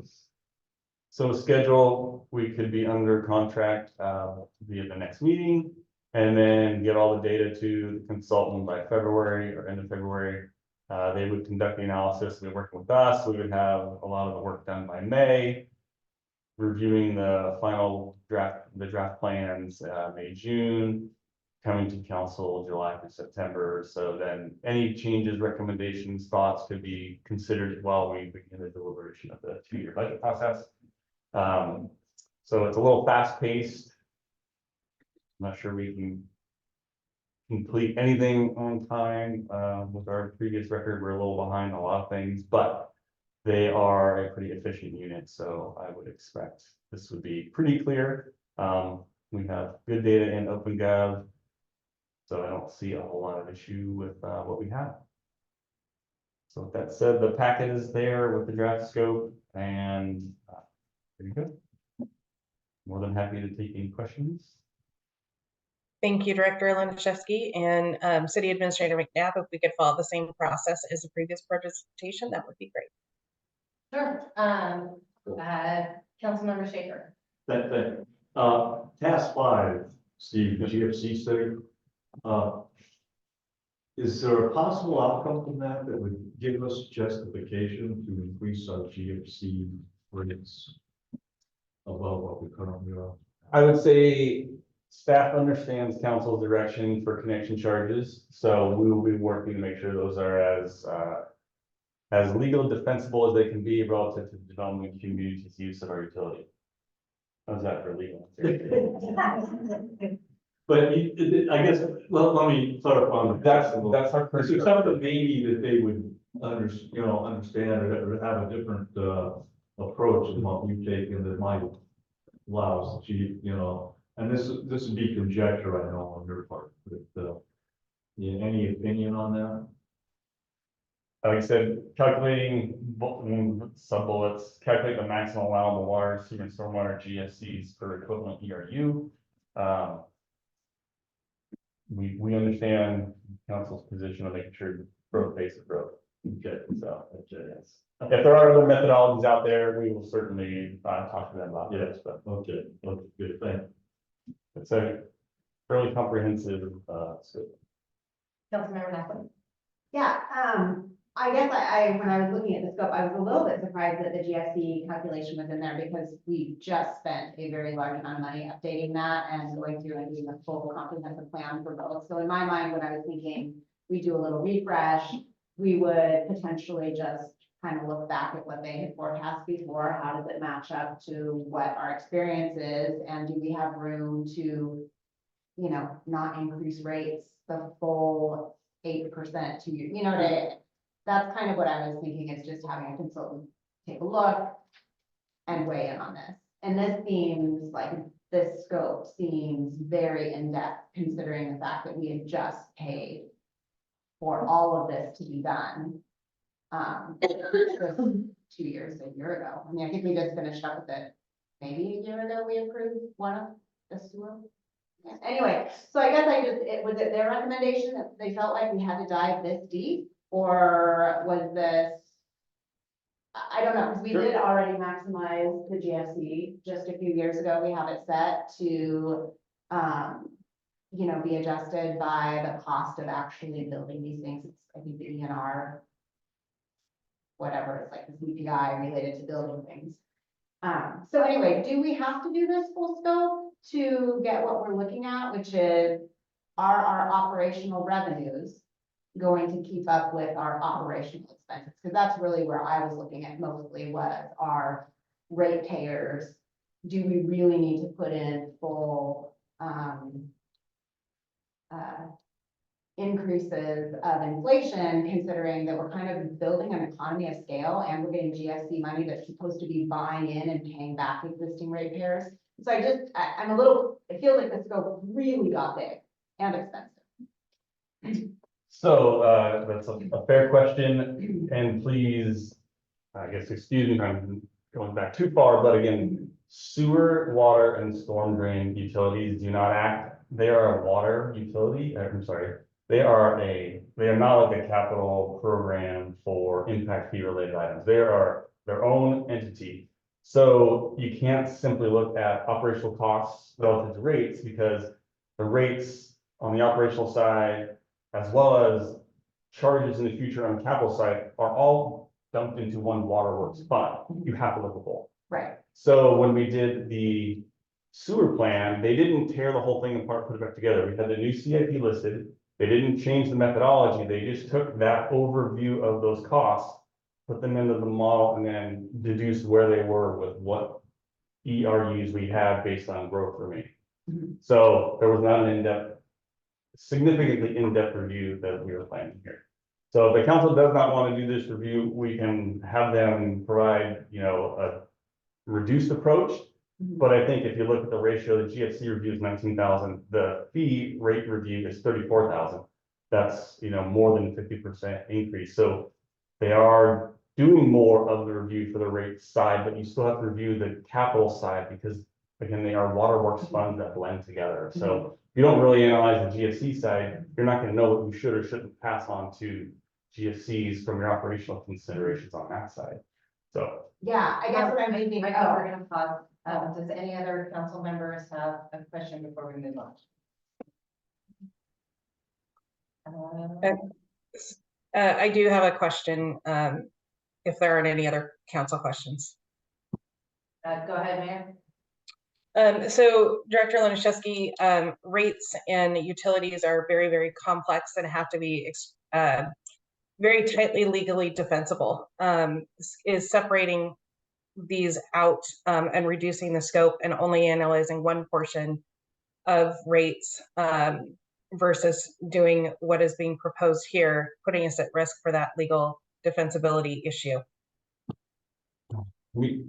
So schedule, we could be under contract via the next meeting, and then get all the data to the consultant by February or end of February. They would conduct the analysis. They're working with us. We would have a lot of the work done by May, reviewing the final draft, the draft plans, May, June, coming to council July through September. So then any changes, recommendations, thoughts could be considered while we begin the deliberation of the 2-year budget process. So it's a little fast paced. I'm not sure we can complete anything on time. With our previous record, we're a little behind a lot of things, but they are a pretty efficient unit. So I would expect this would be pretty clear. We have good data in OpenGov. So I don't see a whole lot of issue with what we have. So with that said, the packet is there with the draft scope and there you go. More than happy to take any questions. Thank you, Director Laniszewski and City Administrator McNabb. If we could follow the same process as the previous presentation, that would be great. Sure. Councilmember Schaefer. Task 5, Steve, the GFC study. Is there a possible outcome from that that would give us justification to increase our GFC rates above what we currently are? I would say staff understands council's direction for connection charges, so we will be working to make sure those are as legal defensible as they can be relative to the development community's use of our utility. How's that for legal? But I guess, well, let me clarify on That's that. our Is there something maybe that they would understand or have a different approach than what we've taken that might allow us to achieve, and this would be conjecture, I know, on your part, but any opinion on that? Like I said, calculating sub bullets, calculate the maximum allowable water, sewer and stormwater GFCs per equivalent ERU. We understand council's position of making sure growth basic growth. Okay, so yes. If there are other methodologies out there, we will certainly talk to them about this, but Okay, good, thank you. it's a fairly comprehensive scope. Councilmember Macklin. Yeah, I guess when I was looking at the scope, I was a little bit surprised that the GFC calculation was in there because we just spent a very large amount of money updating that and going through and doing a full comprehensive plan for both. So in my mind, when I was thinking, we do a little refresh, we would potentially just kind of look back at what they had forecast before. How does it match up to what our experience is? And do we have room to, not increase rates the full 8% to, that's kind of what I was thinking, is just having a consultant take a look and weigh in on this. And this seems like, this scope seems very in-depth, considering the fact that we had just paid for all of this to be done. 2 years, a year ago. I mean, I think we just finished up with it. Maybe a year ago, we approved one of the sewer. Yeah. Anyway, so I guess was it their recommendation that they felt like we had to dive this deep? Or was this, I don't know, because we did already maximize the GFC just a few years ago. We have it set to, be adjusted by the cost of actually building these things. It's, I think, the ENR, whatever, it's like the CPI related to building things. So anyway, do we have to do this full scope to get what we're looking at, which is, are our operational revenues going to keep up with our operational expenses? Because that's really where I was looking at mostly, was our ratepayers. Do we really need to put in full increases of inflation, considering that we're kind of building an economy of scale and we're getting GFC money that's supposed to be buying in and paying back existing ratepayers? So I'm a little, it feels like the scope really got big and expensive. So that's a fair question, and please, I guess, excuse me if I'm going back too far, but again, sewer, water, and storm drain utilities do not act. They are a water utility. I'm sorry. They are not like a capital program for impact fee related items. They are their own entity. So you can't simply look at operational costs relative to rates, because the rates on the operational side, as well as charges in the future on the capital side, are all dumped into one waterworks fund. You have to look at both. Right. So when we did the sewer plan, they didn't tear the whole thing apart, put it back together. We had the new CIP listed. They didn't change the methodology. They just took that overview of those costs, put them into the model, and then deduced where they were with what ERUs we had based on growth remaining. Mhm. So there was not an in-depth, significantly in-depth review that we were planning here. So if the council does not want to do this review, we can have them provide, a reduced approach. But I think if you look at the ratio, the GFC review is 19,000, the fee rate review is 34,000. That's, more than 50% increase, so they are doing more of the review for the rate side, but you still have to review the capital side, because again, they are waterworks funds that blend together, so if you don't really analyze the GFC side, you're not gonna know what you should or shouldn't pass on to GFCs from your operational considerations on that side, so. Yeah, I guess what I'm thinking, Right now, we're gonna pause. Does any other council members have a question before we move on? I do have a question, if there aren't any other council questions. Go ahead, Mayor. So Director Laniszewski, rates and utilities are very, very complex and have to be very tightly legally defensible. Is separating these out and reducing the scope and only analyzing one portion of rates versus doing what is being proposed here, putting us at risk for that legal defensibility issue. We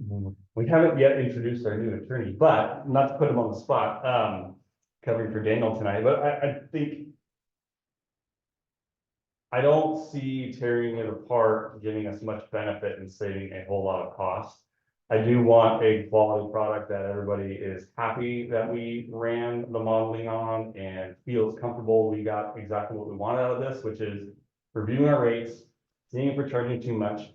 haven't yet introduced our new attorney, but not to put him on the spot, covering for Daniel tonight, but I think I don't see tearing it apart, giving us much benefit and saving a whole lot of cost. I do want a quality product that everybody is happy that we ran the modeling on and feels comfortable. We got exactly what we wanted out of this, which is reviewing our rates, seeing if we're charging too much.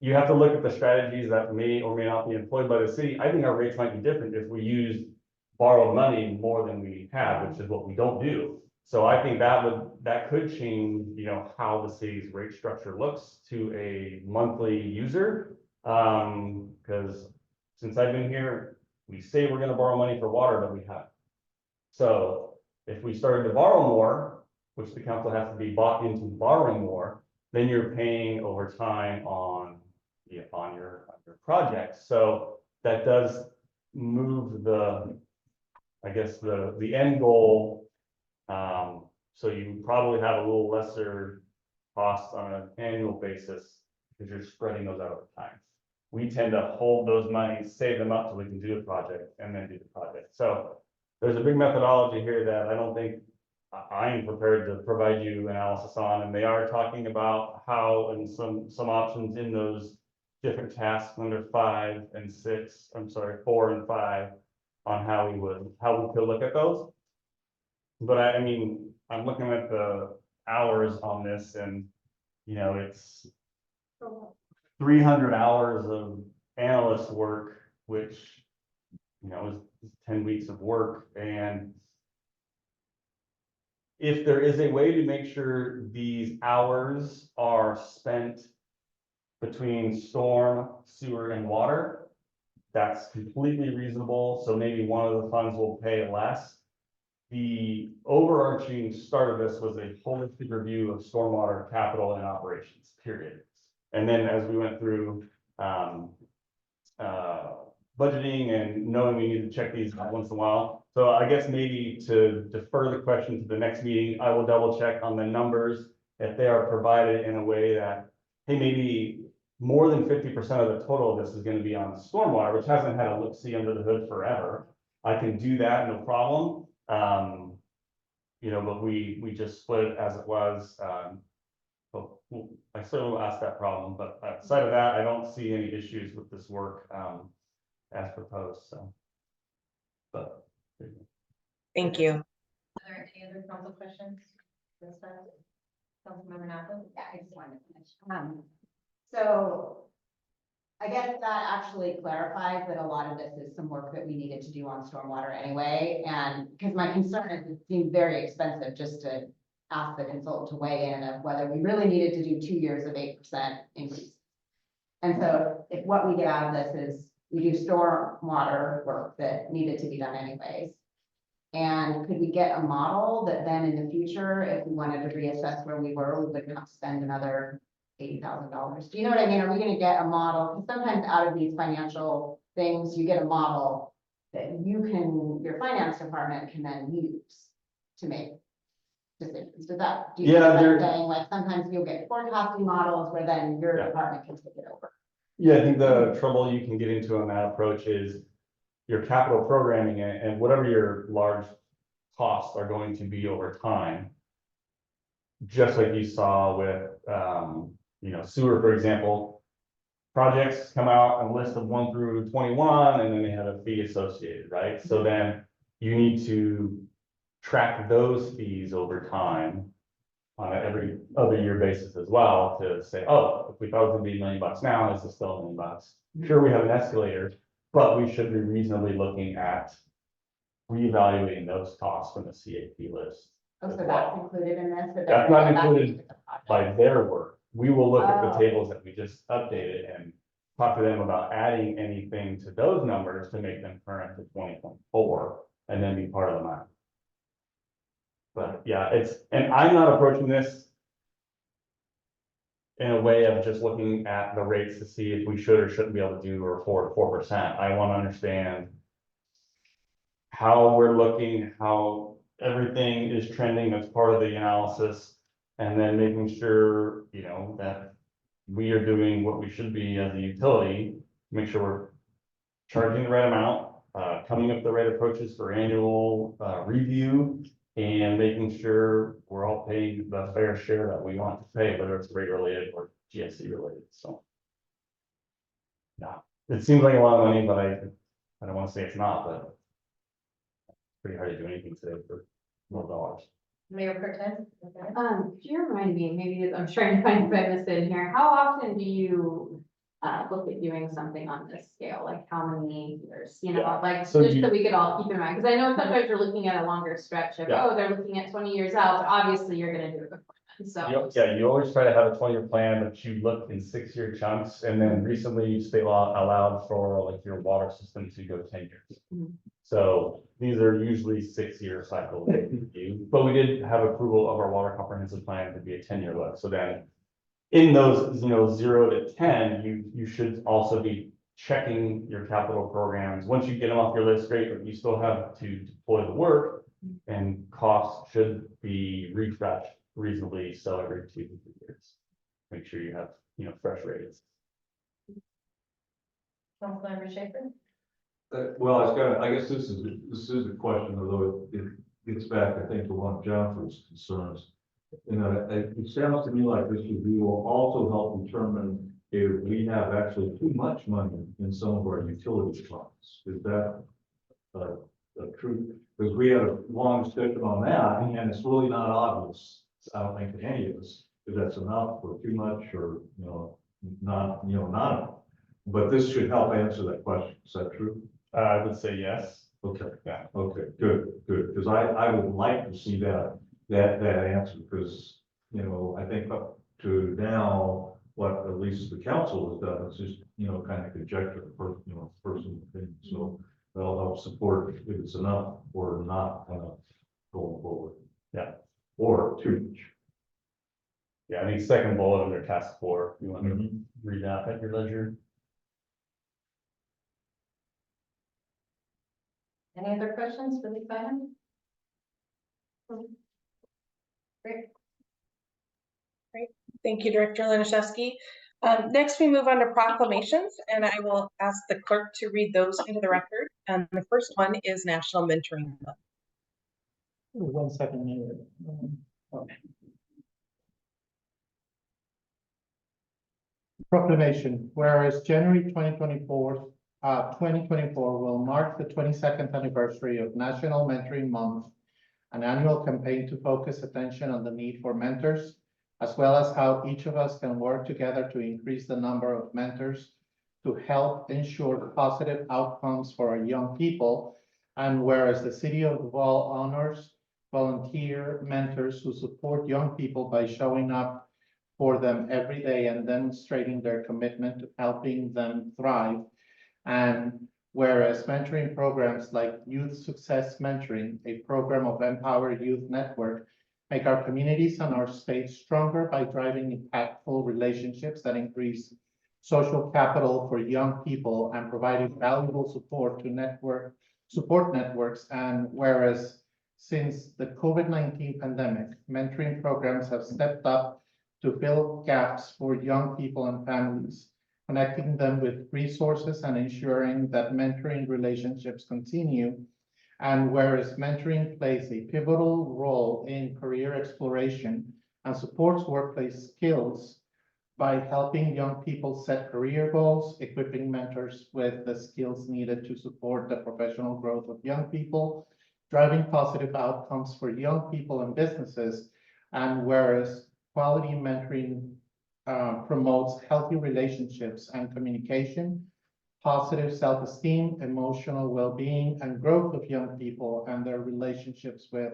You have to look at the strategies that may or may not be employed by the city. I think our rates might be different if we use borrowed money more than we have, which is what we don't do. So I think that could change, how the city's rate structure looks to a monthly user. Because since I've been here, we say we're gonna borrow money for water, but we haven't. So if we started to borrow more, which the council has to be bought into borrowing more, then you're paying over time on your projects. So that does move the end goal. So you probably have a little lesser cost on an annual basis because you're spreading those out over time. We tend to hold those monies, save them up so we can do the project and then do the project. So there's a big methodology here that I don't think I'm prepared to provide you analysis on, and they are talking about how and some options in those different tasks under 4 and 5 on how we could look at those. But I mean, I'm looking at the hours on this and, it's 300 hours of analyst work, which, is 10 weeks of work. And if there is a way to make sure these hours are spent between storm, sewer, and water, that's completely reasonable. So maybe one of the funds will pay less. The overarching start of this was a holistic review of stormwater capital and operations, period. And then as we went through budgeting and knowing we need to check these out once in a while. So I guess maybe to defer the question to the next meeting, I will double check on the numbers if they are provided in a way that, hey, maybe more than 50% of the total of this is going to be on stormwater, which hasn't had a look-see under the hood forever. I can do that, no problem. But we just split it as it was. But I certainly will ask that problem, but outside of that, I don't see any issues with this work as proposed, so. But. Thank you. Are there any other council questions? Councilmember Napa? Yeah, I just wanted to finish. So I guess that actually clarifies that a lot of this is some work that we needed to do on stormwater anyway. And because my concern is it seemed very expensive just to ask the consultant to weigh in of whether we really needed to do 2 years of 8% increase. And so if what we get out of this is we do stormwater work that needed to be done anyways. And could we get a model that then in the future, if we wanted to reassess where we were, we would not spend another $80,000. Do you know what I mean? Are we going to get a model? Because sometimes out of these financial things, you get a model that your finance department can then use to make decisions. Do you know what I'm saying? Like sometimes you'll get forecasting models where then your department can take it over. Yeah, I think the trouble you can get into on that approach is your capital programming and whatever your large costs are going to be over time. Just like you saw with, sewer, for example. Projects come out on a list of 1 through 21, and then they have a fee associated, right? So then you need to track those fees over time on an every other year basis as well to say, oh, if we thought it was gonna be $1 million now, is it still $1 million? Sure, we have an escalator, but we should be reasonably looking at reevaluating those costs from the CAP list. Oh, so that's included in this? but That's then not go back included into the project. By their work, we will look at the Oh. tables that we just updated and talk to them about adding anything to those numbers to make them current to 2024 and then be part of the map. But yeah, and I'm not approaching this in a way of just looking at the rates to see if we should or shouldn't be able to do or afford 4%. I want to understand how we're looking, how everything is trending as part of the analysis, and then making sure, that we are doing what we should be as a utility, make sure we're charging the right amount, coming up with the right approaches for annual review, and making sure we're all paying the fair share that we want to pay, whether it's rate related or GSC related, so. Yeah, it seems like a lot of money, but I don't want to say it's not, but it's pretty hard to do anything today for more dollars. Mayor Pro Tem? Could you remind me, maybe I'm trying to find if I missed it in here, how often do you look at doing something on this scale? Like how many years, Yeah. like So just you- so we could all keep in mind, because I know sometimes you're looking at a longer stretch of, Yeah. oh, they're looking at 20 years out, but obviously you're gonna do it before then, so. Yeah, you always try to have a 20-year plan, but you look in 6-year chunks, and then recently state law allowed for like your water system to go 10 years. Mhm. So these are usually 6-year cycles, but we did have approval of our water comprehensive plan to be a 10-year look, so then. In those, 0 to 10, you should also be checking your capital programs. Once you get them off your list, great, but you still have to deploy the work. And costs should be refreshed reasonably, so every 2 to 3 years. Make sure you have, fresh rates. Councilmember Schaefer? Well, I guess this is a question, although it gets back, I think, to one of Jennifer's concerns. It sounds to me like this review will also help determine if we have actually too much money in some of our utility funds. Is that true? Because we had a long discussion on that, and it's really not obvious, I don't think to any of us, if that's enough or too much or, not enough. But this should help answer that question. Is that true? I would say yes. Okay. Yeah. Okay, good, because I would like to see that answer, because, I think up to now, what at least the council has done is just, kind of conjecture, personal opinion, so that'll help support if it's enough or not enough going forward. Yeah. Or too much. Yeah, I think second bullet under task 4, you want to read that at your leisure? Any other questions for this item? Great. Thank you, Director Laniszewski. Next, we move on to proclamations, and I will ask the clerk to read those into the record. And the first one is National Mentoring Month. 1 second. Proclamation, whereas January 2024 will mark the 22nd anniversary of National Mentoring Month, an annual campaign to focus attention on the need for mentors, as well as how each of us can work together to increase the number of mentors to help ensure positive outcomes for our young people. And whereas the City of Duval honors volunteer mentors who support young people by showing up for them every day and demonstrating their commitment to helping them thrive. And whereas mentoring programs like Youth Success Mentoring, a program of Empower Youth Network, make our communities and our state stronger by driving impactful relationships that increase social capital for young people and providing valuable support to support networks. And whereas since the COVID-19 pandemic, mentoring programs have stepped up to fill gaps for young people and families. connecting them with resources and ensuring that mentoring relationships continue. And whereas mentoring plays a pivotal role in career exploration and supports workplace skills by helping young people set career goals, equipping mentors with the skills needed to support the professional growth of young people, driving positive outcomes for young people and businesses, and whereas quality mentoring promotes healthy relationships and communication, positive self-esteem, emotional well-being, and growth of young people and their relationships with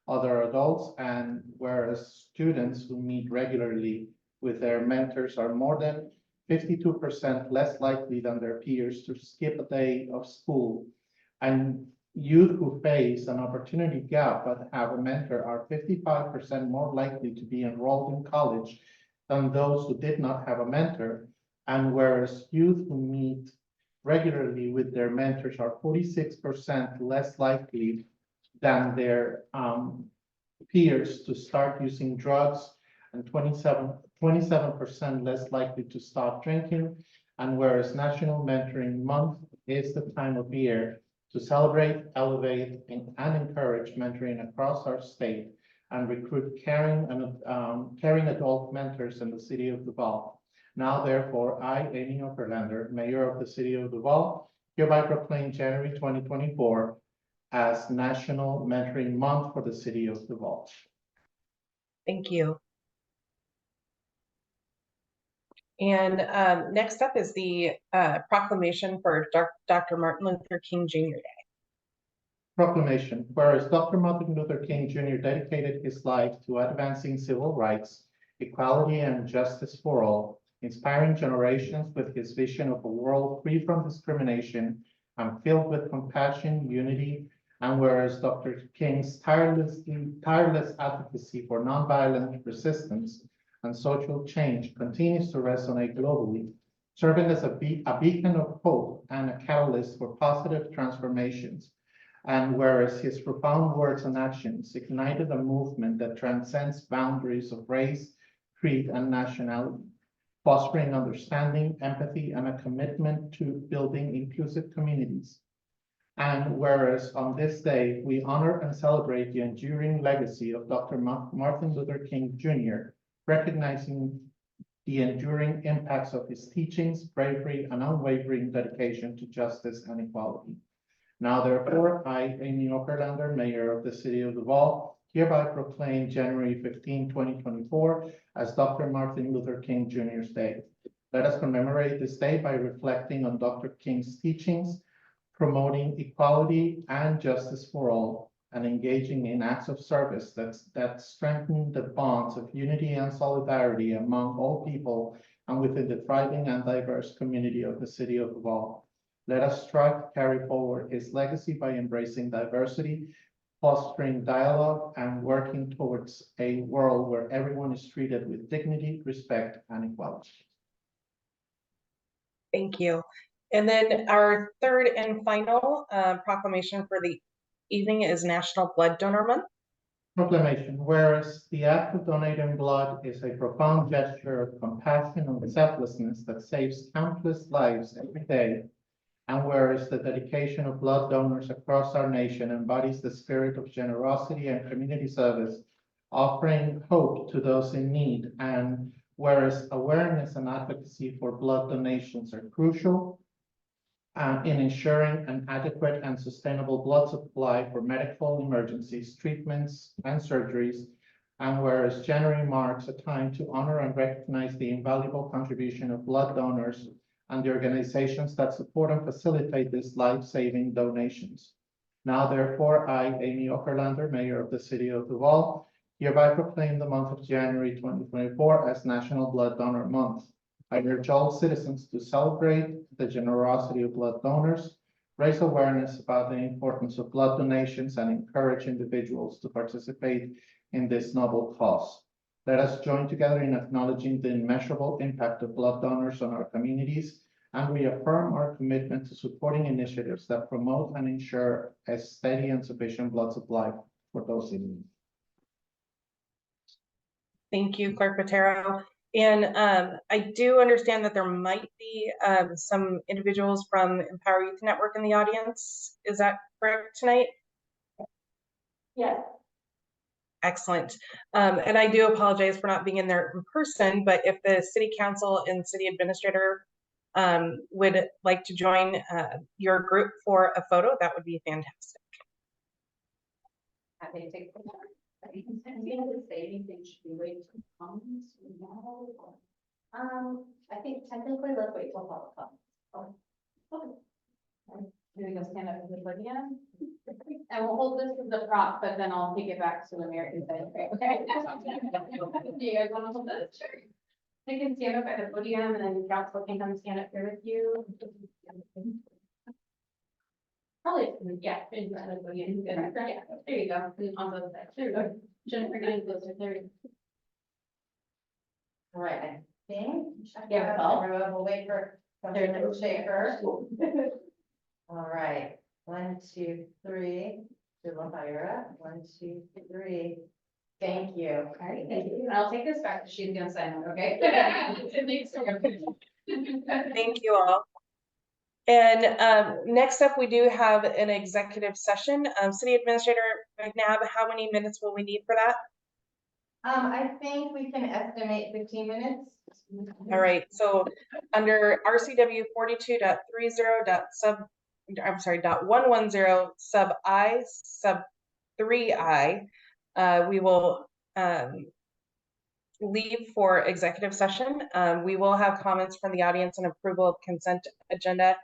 other adults, and whereas students who meet regularly with their mentors are more than 52% less likely than their peers to skip a day of school, and youth who face an opportunity gap but have a mentor are 55% more likely to be enrolled in college than those who did not have a mentor, and whereas youth who meet regularly with their mentors are 46% less likely than their peers to start using drugs, and 27% less likely to stop drinking. And whereas National Mentoring Month is the time of year to celebrate, elevate, and encourage mentoring across our state and recruit caring adult mentors in the city of Duval. Now, therefore, I, Amy Oberlander, Mayor of the City of Duval, hereby proclaim January 2024 as National Mentoring Month for the City of Duval. Thank you. And next up is the proclamation for Dr. Martin Luther King Jr. Day. Proclamation. Whereas Dr. Martin Luther King Jr. dedicated his life to advancing civil rights, equality, and justice for all, inspiring generations with his vision of a world free from discrimination and filled with compassion, unity, and whereas Dr. King's tireless advocacy for nonviolent resistance and social change continues to resonate globally, serving as a beacon of hope and a catalyst for positive transformations. And whereas his profound words and actions ignited a movement that transcends boundaries of race, creed, and nationality, fostering understanding, empathy, and a commitment to building inclusive communities. And whereas on this day, we honor and celebrate the enduring legacy of Dr. Martin Luther King Jr., recognizing the enduring impacts of his teachings, bravery, and unwavering dedication to justice and equality. Now, therefore, I, Amy Oberlander, Mayor of the City of Duval, hereby proclaim January 15, 2024 as Dr. Martin Luther King Jr.'s Day. Let us commemorate this day by reflecting on Dr. King's teachings, promoting equality and justice for all, and engaging in acts of service that strengthen the bonds of unity and solidarity among all people and within the thriving and diverse community of the City of Duval. Let us strive to carry forward his legacy by embracing diversity, fostering dialogue, and working towards a world where everyone is treated with dignity, respect, and equality. Thank you. And then our third and final proclamation for the evening is National Blood Donor Month. Proclamation. Whereas the act of donating blood is a profound gesture of compassion and selflessness that saves countless lives every day, and whereas the dedication of blood donors across our nation embodies the spirit of generosity and community service, offering hope to those in need, and whereas awareness and advocacy for blood donations are crucial in ensuring an adequate and sustainable blood supply for medical emergencies, treatments, and surgeries, and whereas January marks a time to honor and recognize the invaluable contribution of blood donors and the organizations that support and facilitate these life-saving donations. Now, therefore, I, Amy Oberlander, Mayor of the City of Duval, hereby proclaim the month of January 2024 as National Blood Donor Month. I urge all citizens to celebrate the generosity of blood donors, raise awareness about the importance of blood donations, and encourage individuals to participate in this noble cause. Let us join together in acknowledging the immeasurable impact of blood donors on our communities and reaffirm our commitment to supporting initiatives that promote and ensure a steady and sufficient blood supply for those in need. Thank you, Clerk Patero. And I do understand that there might be some individuals from Empower Youth Network in the audience. Is that correct tonight? Yes. Excellent. And I do apologize for not being in there in person, but if the city council and city administrator would like to join your group for a photo, that would be fantastic. Happy to take. Say anything, should we wait for comments? I think technically, let's wait till public comment. Do we go stand up for the podium? And we'll hold this as a prop, but then I'll take it back to the American side. Okay. Do you guys want to hold this? Sure. They can stand up at the podium and then council can come stand up here with you. Probably, yeah, in front of the podium. Yeah, there you go. On both sides. There you go. Jennifer, getting closer. There you go. All right, I think. Yeah, well. Everyone will wait for Councilman Schaefer. All right, 1, 2, 3, to Lahira, 1, 2, 3. Thank you. All right, thank you. And I'll take this back. She's gonna sign it, okay? Thank you all. And next up, we do have an executive session. City Administrator McNabb, how many minutes will we need for that? I think we can estimate 15 minutes. All right, so under RCW 42.30.110 sub I sub 3I, we will leave for executive session. We will have comments from the audience and approval of consent agenda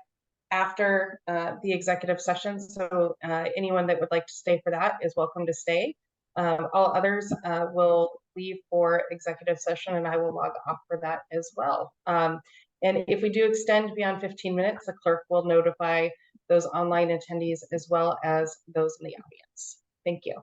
after the executive session. So anyone that would like to stay for that is welcome to stay. All others will leave for executive session, and I will log off for that as well. And if we do extend beyond 15 minutes, the clerk will notify those online attendees as well as those in the audience. Thank you.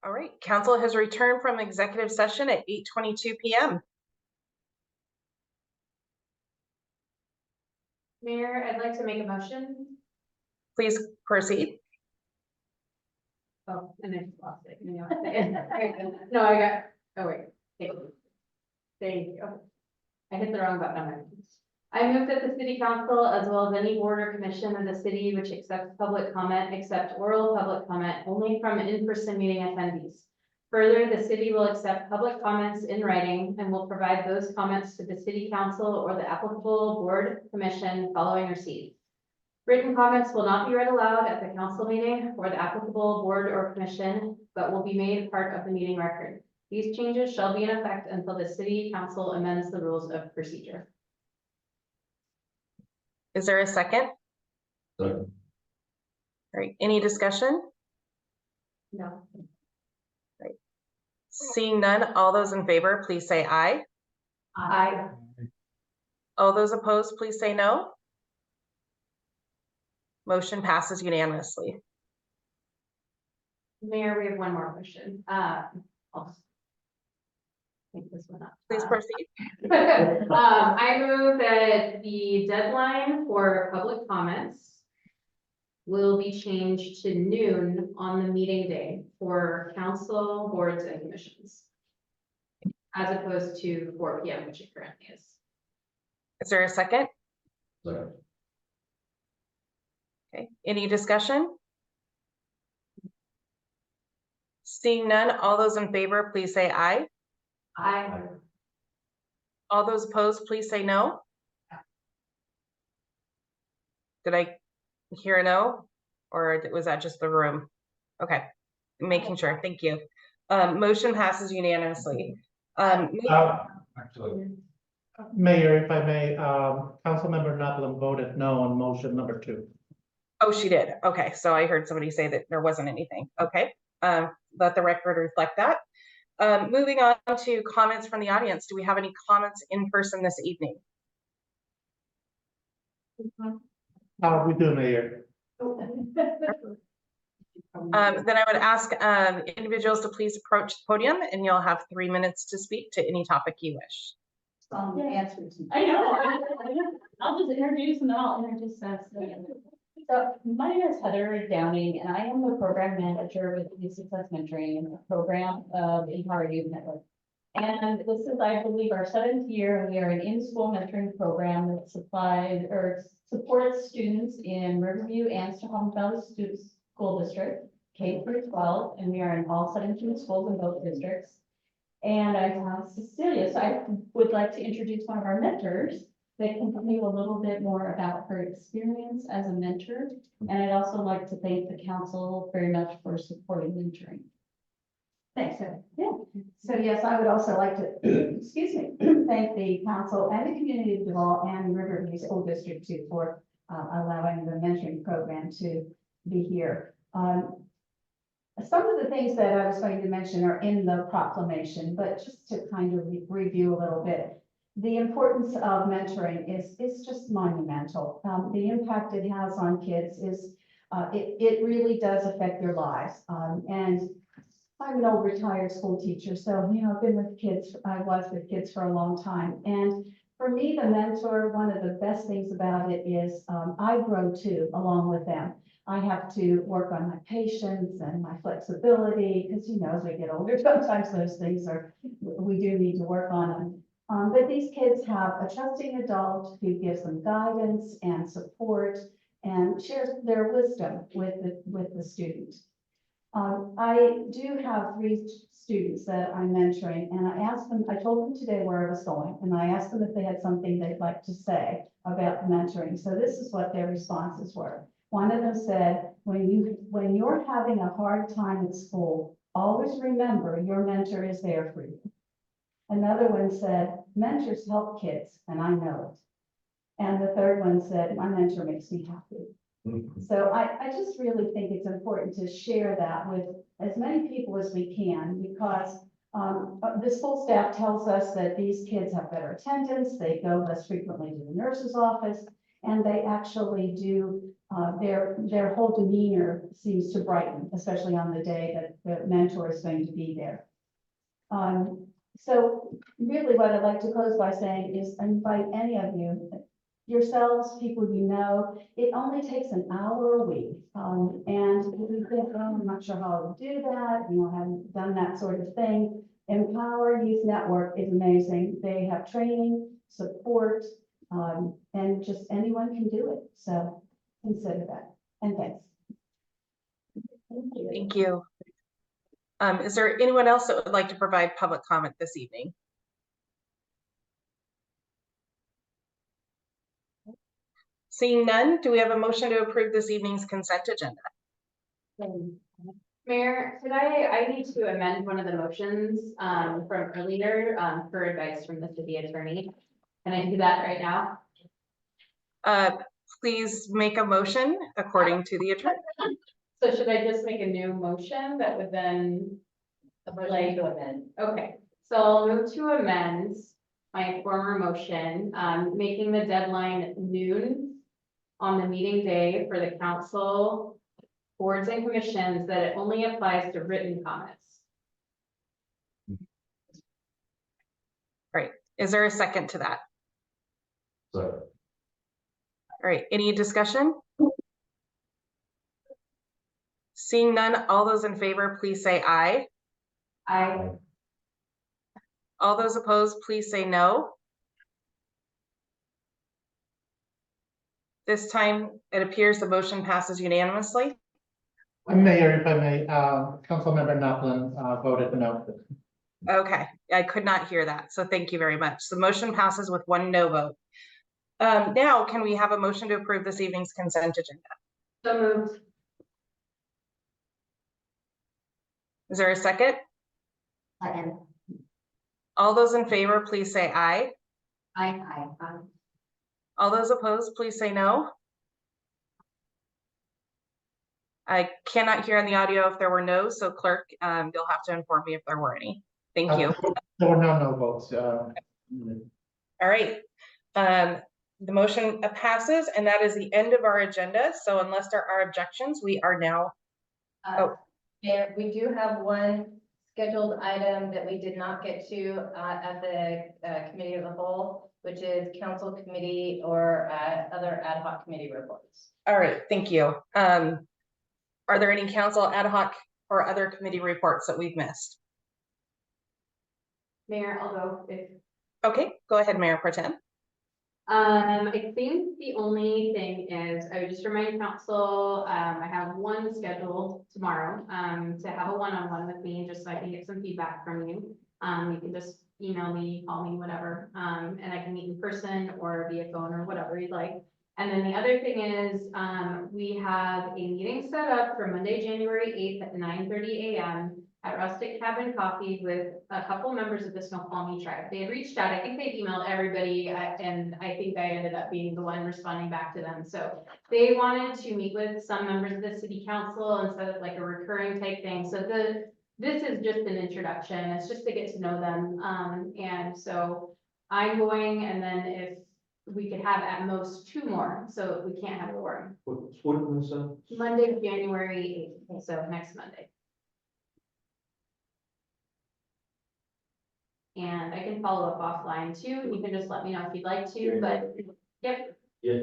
All right, council has returned from executive session at 8:22 p.m. Mayor, I'd like to make a motion. Please proceed. Oh, and I just lost it. You know, no, I got, oh wait, thank you. Thank you. I hit the wrong button on my. I move that the city council, as well as any board or commission of the city which accepts public comment, accept oral public comment only from in-person meeting attendees. Further, the city will accept public comments in writing and will provide those comments to the city council or the applicable board commission following receipt. Written comments will not be read aloud at the council meeting or the applicable board or commission, but will be made part of the meeting record. These changes shall be in effect until the city council amends the rules of procedure. Is there a second? Second. All right, any discussion? No. Seeing none, all those in favor, please say aye. Aye. All those opposed, please say no. Motion passes unanimously. Mayor, we have one more question. I'll take this one up. Please proceed. I move that the deadline for public comments will be changed to noon on the meeting day for council, boards, and commissions, as opposed to 4 p.m., which it currently is. Is there a second? Second. Okay, any discussion? Seeing none, all those in favor, please say aye. Aye. All those opposed, please say no. Did I hear a no? Or was that just the room? Okay, making sure, thank you. Motion passes unanimously. Actually, Mayor, if I may, Councilmember Notland voted no on motion number 2. Oh, she did. Okay, so I heard somebody say that there wasn't anything. Okay, let the record reflect that. Moving on to comments from the audience. Do we have any comments in person this evening? We do, Mayor. Then I would ask individuals to please approach the podium and you'll have 3 minutes to speak to any topic you wish. Answers. I know. I'll just introduce and then I'll introduce us. So my name is Heather Downing and I am the program manager with the Success Mentoring program of the Empower Youth Network. And this is, I believe, our 7th year, and we are an in-school mentoring program that supplies or supports students in Riverview and Snohomish Valley School District, K through 12, and we are in all 17 schools in both districts. And I have Cecilia, so I would like to introduce one of our mentors that can tell you a little bit more about her experience as a mentor. And I'd also like to thank the council very much for supporting mentoring. Thanks, Heather. Yeah. So yes, I would also like to, excuse me, thank the council and the community of Duval and Riverview School District too for allowing the mentoring program to be here. Some of the things that I was going to mention are in the proclamation, but just to kind of review a little bit. The importance of mentoring is just monumental. The impact it has on kids is, it really does affect their lives. And I'm an old retired school teacher, so, you know, I've been with kids, I was with kids for a long time. And for me, the mentor, one of the best things about it is I grow too, along with them. I have to work on my patience and my flexibility, because, you know, as we get older, sometimes those things are, we do need to work on them. But these kids have a trusting adult who gives them guidance and support and shares their wisdom with the student. I do have 3 students that I'm mentoring, and I told them today where I was going, and I asked them if they had something they'd like to say about the mentoring. So this is what their responses were. One of them said, when you're having a hard time at school, always remember your mentor is there for you. Another one said, mentors help kids, and I know it. And the third one said, my mentor makes me happy. So I just really think it's important to share that with as many people as we can, because the school staff tells us that these kids have better attendance, they go less frequently to the nurse's office, and they actually do their whole demeanor seems to brighten, especially on the day that the mentor is going to be there. So really what I'd like to close by saying is invite any of you, yourselves, people you know, it only takes an hour a week. And if you think, oh, I'm not sure how I would do that, haven't done that sort of thing. Empower Youth Network is amazing. They have training, support, and just anyone can do it. So consider that. And thanks. Thank you. Is there anyone else that would like to provide public comment this evening? Seeing none, do we have a motion to approve this evening's consent agenda? Mayor, I need to amend one of the motions from earlier for advice from the city attorney. Can I do that right now? Please make a motion according to the attorney. So should I just make a new motion that would then? Okay, so I'll move to amend my former motion, making the deadline noon on the meeting day for the council, boards and commissions, that it only applies to written comments. Right. Is there a second to that? So, All right, any discussion? Seeing none, all those in favor, please say aye. Aye. All those opposed, please say no. This time, it appears the motion passes unanimously. Mayor, if I may, Councilmember Naplan voted no. Okay, I could not hear that, so thank you very much. The motion passes with 1 no vote. Now, can we have a motion to approve this evening's consent agenda? So moved. Is there a second? All those in favor, please say aye. Aye. All those opposed, please say no. I cannot hear in the audio if there were no, so clerk, you'll have to inform me if there were any. Thank you. There were no votes. All right. The motion passes, and that is the end of our agenda. So unless there are objections, we are now. Mayor, we do have one scheduled item that we did not get to at the committee of the whole, which is council committee or other ad hoc committee reports. All right, thank you. Are there any council ad hoc or other committee reports that we've missed? Mayor, I'll go if. Okay, go ahead, Mayor Pro Tem. I think the only thing is, I would just remind council, I have one scheduled tomorrow, to have a one-on-one with me, just so I can get some feedback from you. You can just email me, call me, whatever, and I can meet in person or via phone or whatever you'd like. And then the other thing is, we have a meeting set up for Monday, January 8th at 9:30 a.m. at Rustic Cabin Coffee with a couple members of the Snoqualmie tribe. They had reached out, I think they emailed everybody, and I think I ended up being the one responding back to them. So they wanted to meet with some members of the city council instead of like a recurring type thing. So this is just an introduction. It's just to get to know them. And so I'm going, and then if we could have at most 2 more, so we can't have a quorum. what was that? Monday, January 8th, so next Monday. And I can follow up offline too. You can just let me know if you'd like to, but yep. Yeah,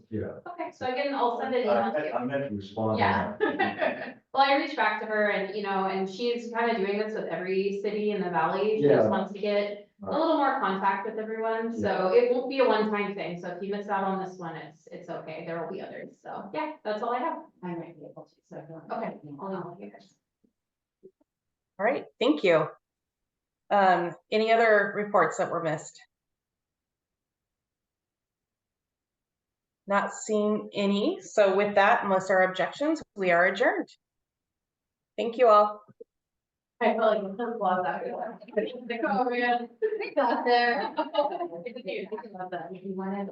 yeah. Okay, so again, I'll send an email to you. I meant to respond. Yeah. Well, I reached back to her and, and she's kind of doing this with every city in the valley. She just wants to get a little more contact with everyone. So it won't be a one-time thing. So if you miss out on this one, it's okay. There will be others. So yeah, that's all I have. I might be able to, so. if you want to- Okay. I'll email you guys. All right, thank you. Any other reports that were missed? Not seeing any. So with that, unless there are objections, we are adjourned. Thank you all. I felt like a flip flop out here. Oh, man. We got there. If you wanted.